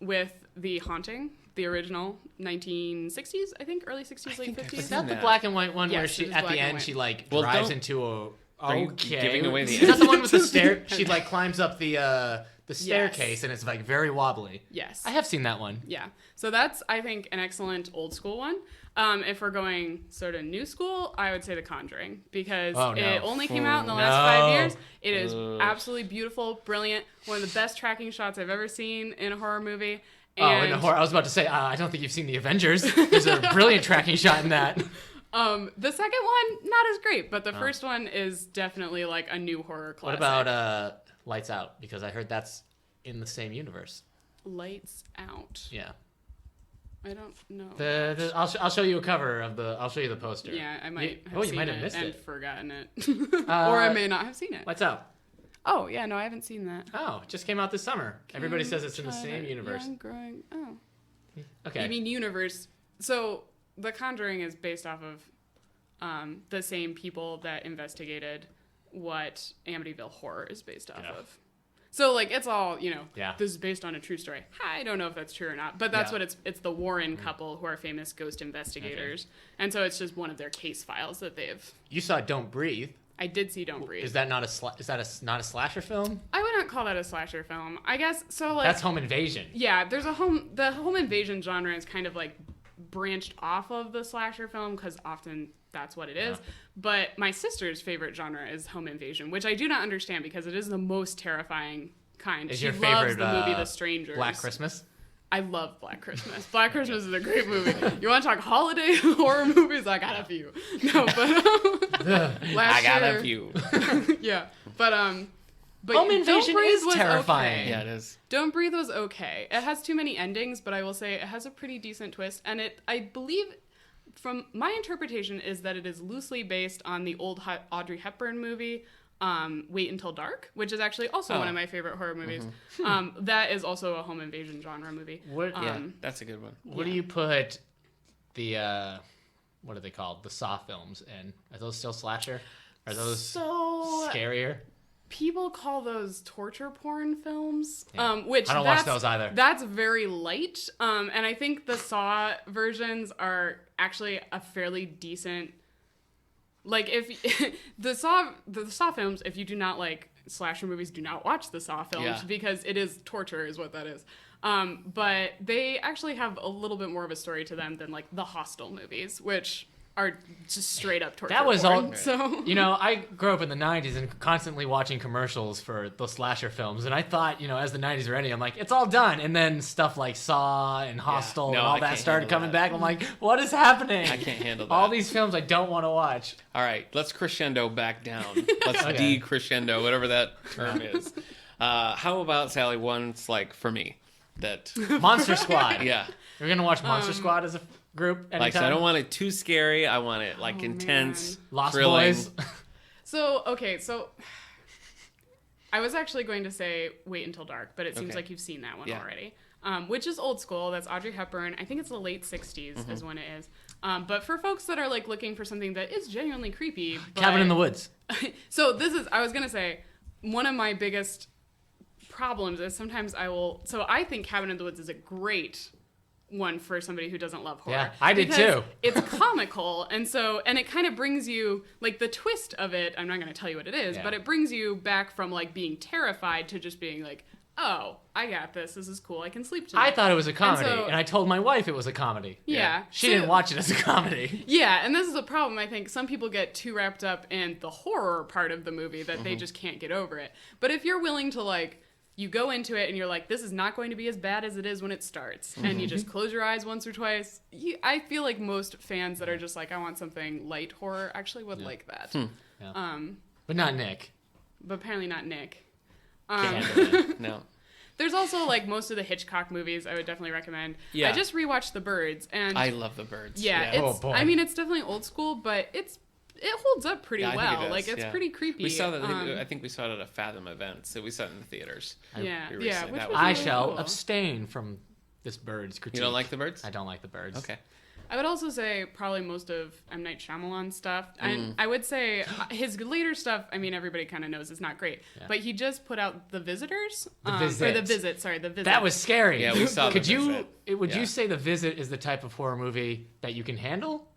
with The Haunting, the original 1960s, I think, early 60s, late think I've 50s. Is that the that. black and white one where Yes, she it is at black the and end white. she like Well, drives don't- into a Are you okay giving away the is that the one with the end? stair? She like climbs up the staircase and it's like very wobbly. Yes. I have seen that one. Yeah. So that's, I think, an excellent old school one. If we're going sort of new school, I would say The Conjuring because Oh, no. it only came out in the last No. 5 years. It is absolutely beautiful, brilliant, one of the best tracking shots I've ever seen in a horror movie. Oh, in a horror. I was about to say I don't think you've seen the Avengers. There's a brilliant tracking shot in that. The second one, not as great, but the first one is definitely like a new horror What classic. about Lights Out? Because I heard that's in the same universe. Lights Out? Yeah. I don't know. I'll show you a cover of the. I'll show you the poster. Yeah, I might have you seen might have it missed and it. forgotten it. Or I may not have seen it. Lights Out. Oh, yeah, no, I haven't seen that. Oh, it just came out this summer. Everybody says it's in the same Child, universe. young, growing. Oh. Okay. You mean universe. So The Conjuring is based off of the same people that investigated what Amityville Horror is based off Yeah. of. So like it's all, Yeah. this is based on a true story. I don't know if that's true or not, but that's Yeah. what it's the Warren couple who are famous ghost investigators. And so it's just one of their case files that they've You saw Don't Breathe. I did see Don't Breathe. Is that not not a slasher film? I would not call that a slasher film. I guess so like That's home invasion. yeah, the home invasion genre is kind of like branched off of the slasher film because often that's what it is. Yeah. But my sister's favorite genre is home invasion, which I do not understand because it is the most terrifying kind. Is She your loves favorite the movie The Strangers. Black Christmas? I love Black Christmas. Black Christmas is a great movie. You want to talk holiday horror movies? I got a few. No, but last I got year, a few. yeah, but But Home Don't Invasion Breathe is was terrifying. okay. Yeah, it is. Don't Breathe was okay. It has too many endings, but I will say it has a pretty decent twist. And I believe, from my interpretation, is that it is loosely based on the old Audrey Hepburn movie, Wait Until Dark, which is actually also one of my favorite horror movies. That is also a home invasion genre movie. What, Yeah, that's a good one. what do you put the, what are they called? The Saw films in? Are those still slasher? Are those So scarier? people call those torture porn films, Yeah. which I don't watch that's- those either. That's very light, and I think the Saw versions are actually a fairly decent Like if the Saw films, if you do not like slasher movies, do not watch the Saw films because it is torture, is what that is. But they actually have a little bit more of a story to them than like the Hostel movies, which are just straight up torture. That was porn, all. So I grew up in the '90s and constantly watching commercials for the slasher films, and I thought, as the '90s were ending, I'm like, it's all done. And then stuff like Saw and Hostel and all that started coming back. I'm like, what is happening? I can't handle that. All these films I don't want to watch. All right, let's crescendo back down. Let's de-crescendo, whatever that term is. How about, Sally, one's like for me that Monster Squad. Yeah, We're gonna watch Monster Squad as a group anytime. like, so I don't want it too scary. I want it like intense, Lost thrilling. Boys. So I was actually going to say Wait Until Dark, but it seems like you've seen that one already. Which is old school. That's Audrey Hepburn. I think it's the late 60s is when it is. But for folks that are like looking for something that is genuinely creepy. Cabin in the Woods. So I was going to say, one of my biggest problems is sometimes I think Cabin in the Woods is a great one for somebody who doesn't love horror. Yeah, I did too. It's comical, and it kind of brings you, like, the twist of it, I'm not going to tell you what it is, but it brings you back from, like, being terrified to just being like, oh, I got this. This is cool. I can sleep tonight. I thought it was a comedy, and I told my wife it was a comedy. Yeah. She didn't watch it as a comedy. Yeah, and this is a problem. I think some people get too wrapped up in the horror part of the movie that they just can't get over it. But if you're willing to, like, you go into it and you're like, this is not going to be as bad as it is when it starts. And you just close your eyes once or twice. I feel like most fans that are just like, I want something light horror actually would like that. Yeah. But not Nick. But apparently not Nick. Can't handle it. No. There's also, like, most of the Hitchcock movies I would definitely recommend. Yeah. I just rewatched The Birds. And I love The Birds. Yeah. Oh, boy. I mean, it's definitely old school, but it holds up pretty I think well. it does, Like, it's pretty creepy. We saw that. I think we saw it at a Fathom event, so we saw it in the theaters. Yeah, Which was I really shall cool. abstain from this Birds critique. You don't like The Birds? I don't like the Birds. Okay. I would also say probably most of M. Night Shyamalan stuff. And I would say his later stuff, I mean, everybody kind of knows it's not great. Yeah. But he just put out The Visitors. The Visit. Or The Visit, sorry, The Visit. That was scary. Yeah, we saw The Visit. Would you say The Visit is the type of horror movie that you can handle?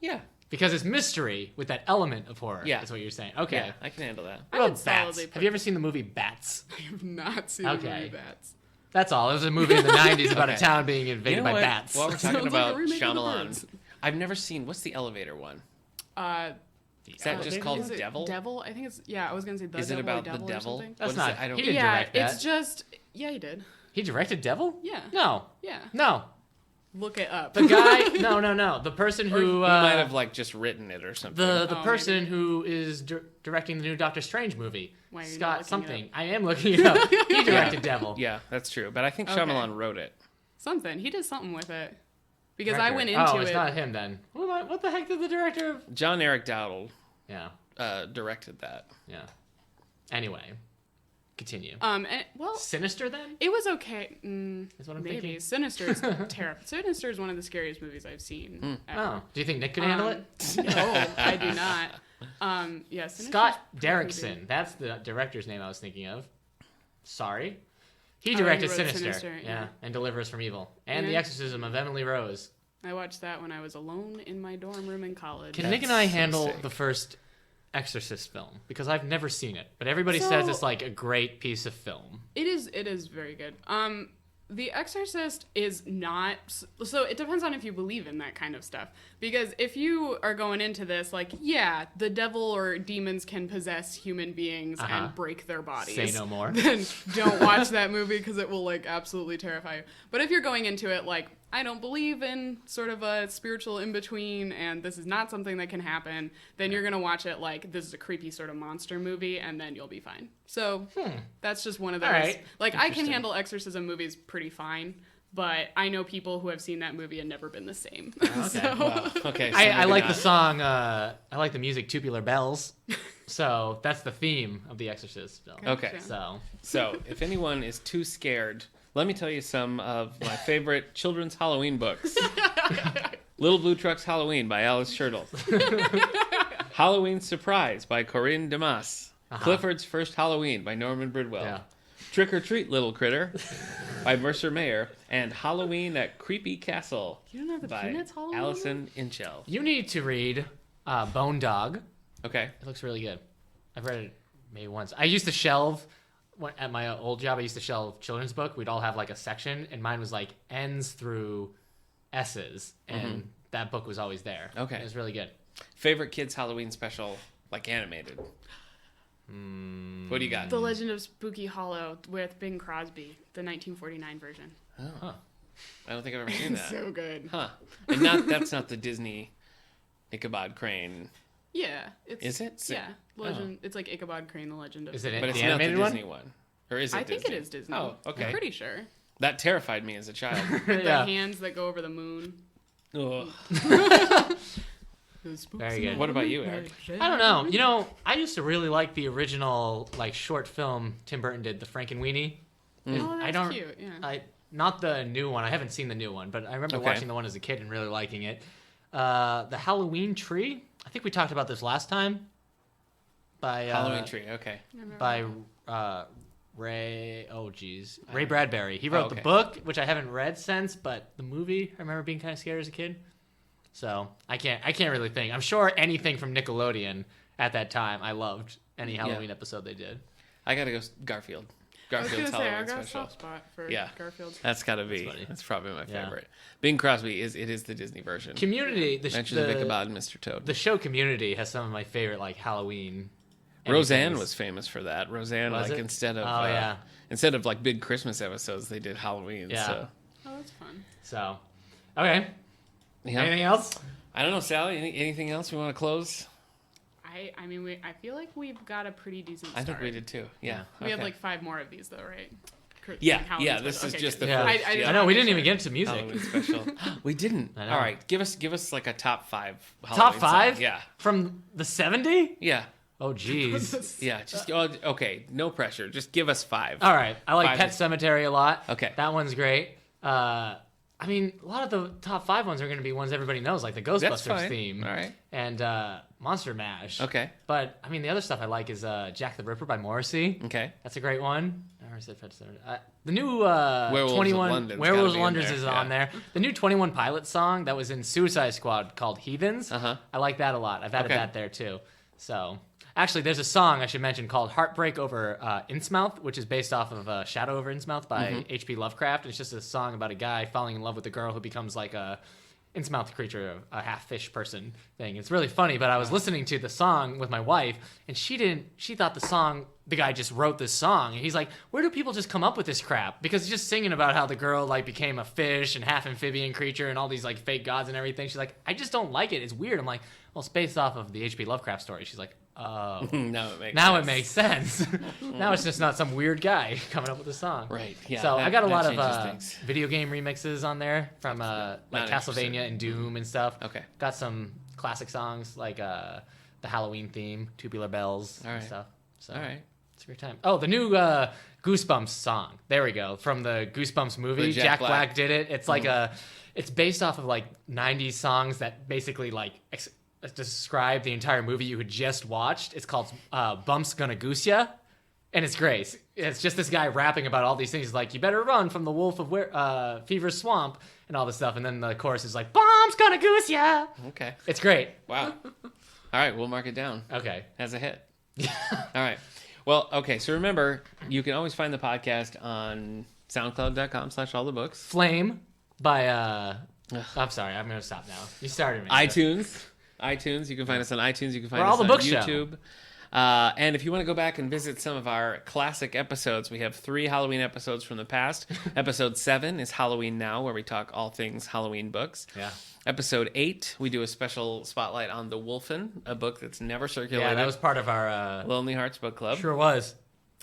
Yeah. Because it's mystery with that element of horror. Yeah. That's what you're saying. Okay. Yeah, I can handle that. I What would about Bats? solidly put Have you ever seen the movie Bats? I have not seen the movie Bats. That's all. It was a movie in the 90s about a town being invaded by what? bats. While we're talking Sounds like a about remake of The Shyamalan, Birds. I've never seen, what's the elevator one? Is that just Is called it Devil? Devil? I think it's, I was going to say The Is it Devil about or the Devil devil? or something. That's What is not. it? I don't. He didn't Yeah, direct that. it's just, he did. He directed Devil? Yeah. No. Yeah. No. Look it up. The guy. No. The person He who. might have like just written it or something. The Oh, person maybe. who is directing the new Doctor Strange movie. Why are you not Scott looking something. it I am looking it up. He directed Devil. Yeah, that's true. But I think Okay. Shyamalan wrote it. Something. He did something with it. Because Director. I went into Oh, it's it. not him then. What the heck did the director of? John Eric Dowdle Yeah. directed that. Yeah. Anyway, continue. And, well, Sinister then? it was okay. Is what I'm Maybe. thinking. Sinister is terrible. Sinister is one of the scariest movies I've seen. Ever. Oh, do you think Nick could handle it? No, I do not. Yeah, Sinister's Scott pretty Derrickson. creepy. That's the director's name I was thinking of. Sorry. He he directed wrote Sinister. Sinister, yeah. And Deliver Us from Evil. And The Yeah. Exorcism of Emily Rose. I watched that when I was alone in my dorm room in college. Can Nick and I so handle sick. the first Exorcist film? Because I've never seen it. But everybody So- says it's like a great piece of film. It is very good. The Exorcist is not, so it depends on if you believe in that kind of stuff. Because if you are going into this, like, yeah, the devil or demons can possess human beings and break their bodies. Say no more. Then don't watch that movie because it will, like, absolutely terrify you. But if you're going into it, like, I don't believe in sort of a spiritual in-between and this is not something that can happen, then you're going to watch it like this is a creepy sort of monster movie and then you'll be fine. So that's just one of those. All right. Like, I can Interesting. handle exorcism movies pretty fine, but I know people who have seen that movie and never been the same. Okay. Wow. Okay. So I maybe like not. the song, I like the music Tubular Bells. So that's the theme of The Exorcist film. Okay. Gotcha. So if anyone is too scared, let me tell you some of my favorite children's Halloween books. Little Blue Truck's Halloween by Alice Schertle. Halloween Surprise by Corinne Damas. Clifford's First Halloween by Norman Bridwell. Yeah. Trick or Treat, Little Critter by Mercer Mayer. And Halloween at Creepy Castle You don't have the by Peanuts Halloween? Allison Inchell. You need to read Bone Dog. Okay. It looks really good. I've read it maybe once. I used to shelve at my old job. I used to shelve children's book. We'd all have like a section, and mine was like N's through S's, and that book was always there. Okay. It was really good. Favorite kids Halloween special, like animated. What do you got? The Legend of Spooky Hollow with Bing Crosby, the 1949 version. Oh. Huh. I don't think I've ever seen that. So good. Huh. And that's not the Disney Ichabod Crane. Yeah. Is it? Yeah. Legend. It's like Ichabod Crane, the Legend of. Is it But it's the not the animated Disney one? Or is it I think Disney? it is Disney. Oh, okay. I'm pretty sure. That terrified me as a child. The Yeah. hands that go over the moon. Ugh. Very good. What about you, Eric? I don't know. You know, I used to really like the original like short film Tim Burton did, the Frankenweenie. Oh, I that's don't. cute. Yeah. Not the new one. I haven't seen the new one, but I remember Okay. watching the one as a kid and really liking it. The Halloween Tree. I think we talked about this last time. By Halloween Tree, okay. by Ray. Oh, geez, Ray Bradbury. He wrote okay. the book, which I haven't read since, but the movie I remember being kind of scared as a kid. So I can't really think. I'm sure anything from Nickelodeon at that time I loved. Any Halloween episode they did. I gotta go Garfield. I was Garfield's gonna say I Halloween got a special. soft spot for Yeah. Garfield. That's gotta be. funny. That's probably my Yeah. favorite. Bing Crosby is the Disney version. Community. Adventures of Ichabod and Mr. Toad. The show Community has some of my favorite like Halloween. Roseanne anythings. was famous for that. Roseanne, Was like it? instead of instead of like big Christmas episodes, they did Halloween. Yeah. So. Oh, that's fun. So, okay. Yeah. Anything else? I don't know, Sally. Anything else we want to close? I mean, I feel like we've got a pretty decent start. I think we did too. Yeah. We have Okay. like 5 more of these though, right? Yeah, Halloween yeah. special. This is Okay, just good. the Yeah. first. I yeah. I know we make didn't even sure. get into music. Halloween special. We didn't. I know. All right, give us like a top 5. Top Halloween 5? song. Yeah. From the 70? Yeah. Oh, jeez. Yeah. Just okay. No pressure. Just give us 5. All right. I like 5 Pet is- Cemetery a lot. Okay. That one's great. I mean, a lot of the top 5 ones are going to be ones everybody knows, like the That's Ghostbusters fine. theme. All right. And Monster Mash. Okay. But, I mean, the other stuff I like is Jack the Ripper by Morrissey. Okay. That's a great one. I already said Pet Cemetery. The new Werewolves of 21 London's Werewolves gotta of be in London there, is yeah. on there. The new 21 Pilots song that was in Suicide Squad called Heathens. Uh-huh. I like that a lot. I've added Okay. that there too. So actually, there's a song I should mention called "Heartbreak Over Innsmouth," which is based off of "Shadow over Innsmouth" by H.P. Lovecraft. It's just a song about a guy falling in love with a girl who becomes like a Innsmouth creature, a half fish person thing. It's really funny, but I was listening to the song with my wife, and she thought the guy just wrote this song. And he's like, where do people just come up with this crap? Because he's just singing about how the girl like became a fish and half amphibian creature and all these like fake gods and everything. She's like, I just don't like it. It's weird. I'm like, well, it's based off of the H.P. Lovecraft story. She's like, oh. Now It makes sense. Now it's just not some weird guy coming up with a song. Right. Yeah. So I got a lot of changes things. video game remixes on there from like Not Castlevania interested. and Doom and stuff. Okay. Got some classic songs like the Halloween theme, Tubular Bells All and right. stuff. So All right. it's a great time. Oh, the new Goosebumps song. There we go. From the Goosebumps movie. With Jack Jack Black did it. It's like Mm-hmm. it's based off of like 90s songs that basically like describe the entire movie you had just watched. It's called Bumps Gonna Goose Ya. And it's great. It's just this guy rapping about all these things. He's like, you better run from the wolf of Fever's Swamp and all this stuff. And then the chorus is like, Bumps Gonna Goose Ya. Okay. It's great. Wow. All right, we'll mark it down Okay. as a hit. All right. Well, okay. So remember, you can always find the podcast on SoundCloud.com/allthebooks. Flame by I'm sorry, I'm gonna stop now. You started me. iTunes. You can find us on iTunes. You can find We're us all the on book show. YouTube. And if you want to go back and visit some of our classic episodes, we have 3 Halloween episodes from the past. Episode 7 is Halloween Now, where we talk all things Halloween books. Yeah. Episode 8, we do a special spotlight on The Wolfen, a book that's never circulated. Yeah, that was part of our Lonely Hearts Book Club. sure was.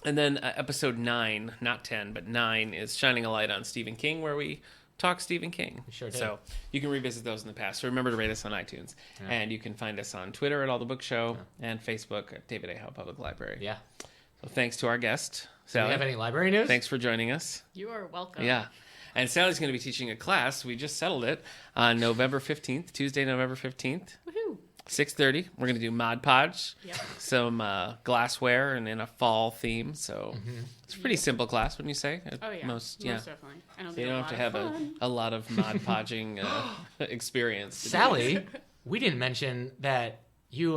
And then episode 9, not 10, but 9 is Shining a Light on Stephen King, where we talk Stephen King. Sure did. So you can revisit those in the past. So remember to rate us on iTunes. And you can find us on Twitter at All the Book Show and Facebook at David A. Howe Public Library. Yeah. So thanks to our guest, Do Sally. we have any library news? Thanks for joining us. You are welcome. Yeah. And Sally's going to be teaching a class. We just settled it on November 15th, Tuesday, November 15th. Woohoo. 6:30. We're going to do Mod Podge, Yep. some glassware, and in a fall theme. So it's a pretty simple class, wouldn't you say? Oh yeah. Most definitely. And it'll So be you a don't have to lot have of fun. a lot of Mod Podging experience. to do Sally, we didn't mention that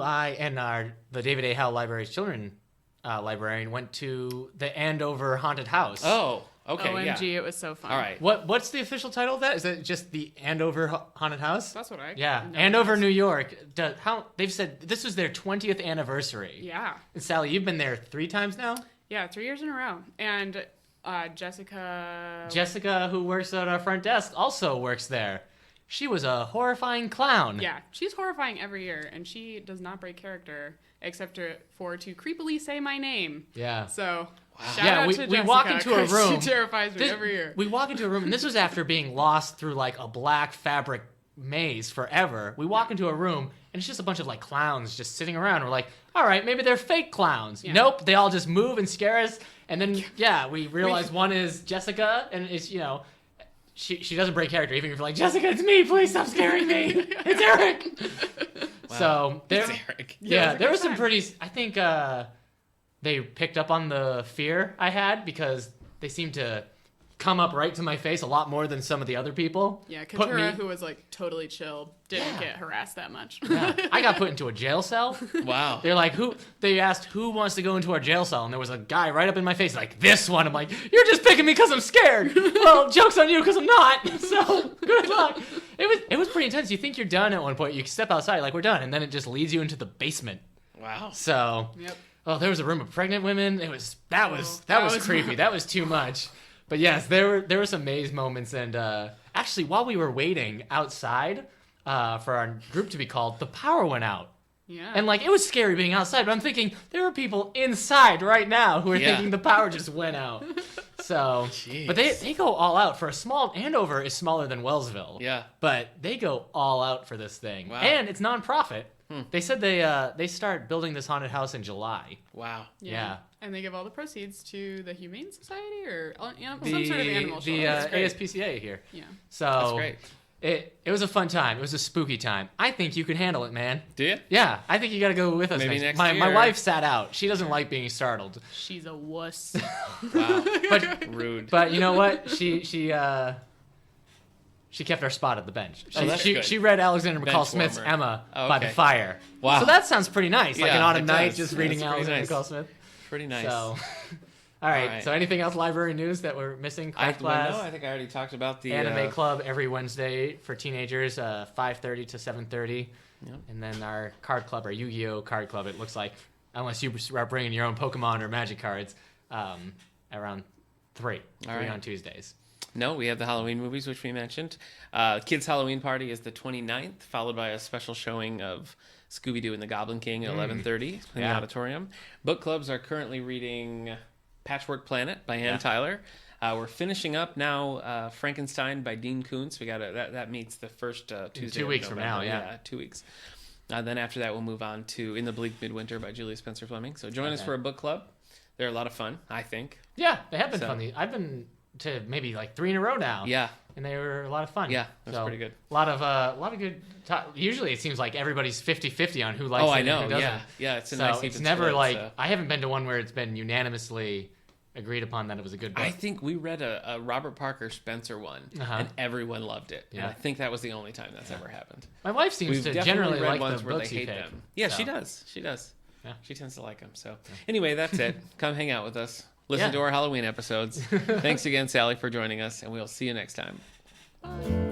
I, and the David A. Howe Library's children librarian went to the Andover Haunted House. Oh, okay, OMG, it was so fun. All right. What's the official title of that? Is it just the Andover Haunted House? That's what I Yeah, know. Andover, New York. They've said this was their 20th anniversary. Yeah. And Sally, you've been there 3 times now? Yeah, 3 years in a row. And Jessica, Jessica, who works at our front desk, also works there. She was a horrifying clown. yeah, she's horrifying every year, and she does not break character except for to creepily say my name. Yeah. So shout Yeah, out we to we Jessica, walk into a 'cause room. She terrifies me every year. We walk into a room, and this was after being lost through like a black fabric maze forever. We walk into a room, and it's just a bunch of like clowns just sitting around. We're like, all right, maybe they're fake clowns. Yeah. Nope, they all just move and scare us. And then we realize one is Jessica, and it's she doesn't break character, even if you're like, Jessica, it's me, please stop scaring me. It's Eric. Wow. So there, It's Eric. yeah, a there good was some time. pretty. I think they picked up on the fear I had because they seemed to come up right to my face a lot more than some of the other people. Yeah, Put Katura, me- who was like totally chill, didn't get harassed that much. Yeah, I got put into a jail cell. Wow. They're like, They asked who wants to go into our jail cell, and there was a guy right up in my face, like this one. I'm like, you're just picking me because I'm scared. Well, joke's on you because I'm not. So good luck. It was pretty intense. You think you're done at one point, you step outside, like we're done, and then it just leads you into the basement. Wow. So, Yep. oh, there was a room of pregnant women. That was that was was creepy. wild. That was too much. But yes, there were some maze moments, and actually, while we were waiting outside for our group to be called, the power went out. Yeah. And like it was scary being outside, but I'm thinking there are people inside right now who are Yeah. thinking the power just went out. So, Jeez. but they go all out for a small. Andover is smaller than Wellsville. Yeah. But they go all out for this thing, Wow. and it's nonprofit. They said they start building this haunted house in July. Wow. Yeah. And they give all the proceeds to the Humane Society or some sort of animal The shelter. It's great. ASPCA here. Yeah. So That's great. It was a fun time. It was a spooky time. I think you could handle it, man. Do you? Yeah, I think you got to go with us. Maybe next my year. wife sat out. She doesn't like being startled. She's a wuss. Wow. But Rude. but you know what? She kept our spot at the bench. Oh, that's good. She read Alexander McCall Bench Smith's warmer. Emma Oh, by the okay. fire. Wow. So that sounds pretty nice. Like Yeah, an autumn it night, does. just Yeah, reading it's pretty Alexander nice. McCall Smith. Pretty nice. So, all right. All right. So anything else library news that we're missing? Craft class, No, I think I already talked about the anime club every Wednesday for teenagers, 5:30 to 7:30, Yep. and then our card club, our Yu-Gi-Oh card club. It looks like, unless you are bringing your own Pokemon or Magic cards, around 3 All right. on Tuesdays. No, we have the Halloween movies, which we mentioned. Kids' Halloween Party is the 29th, followed by a special showing of Scooby-Doo and the Goblin King at 11:30 in the Yeah. auditorium. Book clubs are currently reading Patchwork Planet by Ann Yeah. Tyler. We're finishing up now Frankenstein by Dean Koontz. We got that meets the first Tuesday. 2 of weeks from now, November. yeah. 2 weeks. Then after that, we'll move on to In the Bleak Midwinter by Julia Spencer Fleming. So join us Okay. for a book club. They're a lot of fun, I think. Yeah, they have been So- fun. I've been to maybe like 3 in a row now. Yeah. And they were a lot of fun. Yeah, that's pretty good. A lot of good. Usually, it seems like everybody's 50-50 on who likes Oh, it I and know. who doesn't. Yeah. Yeah, it's a So nice it's even never split, like so. I haven't been to one where it's been unanimously agreed upon that it was a good book. I think we read a Robert Parker Spencer one, Uh-huh. and everyone loved it. And Yeah. I think that was the only time that's ever happened. My wife seems We've to definitely generally read like ones the where they books you hate pick. them. Yeah, So, she does. She does. Yeah. She tends to like them. So anyway, that's it. Come hang out with us. Listen Yeah. to our Halloween episodes. Thanks again, Sally, for joining us, and we'll see you next time. Bye.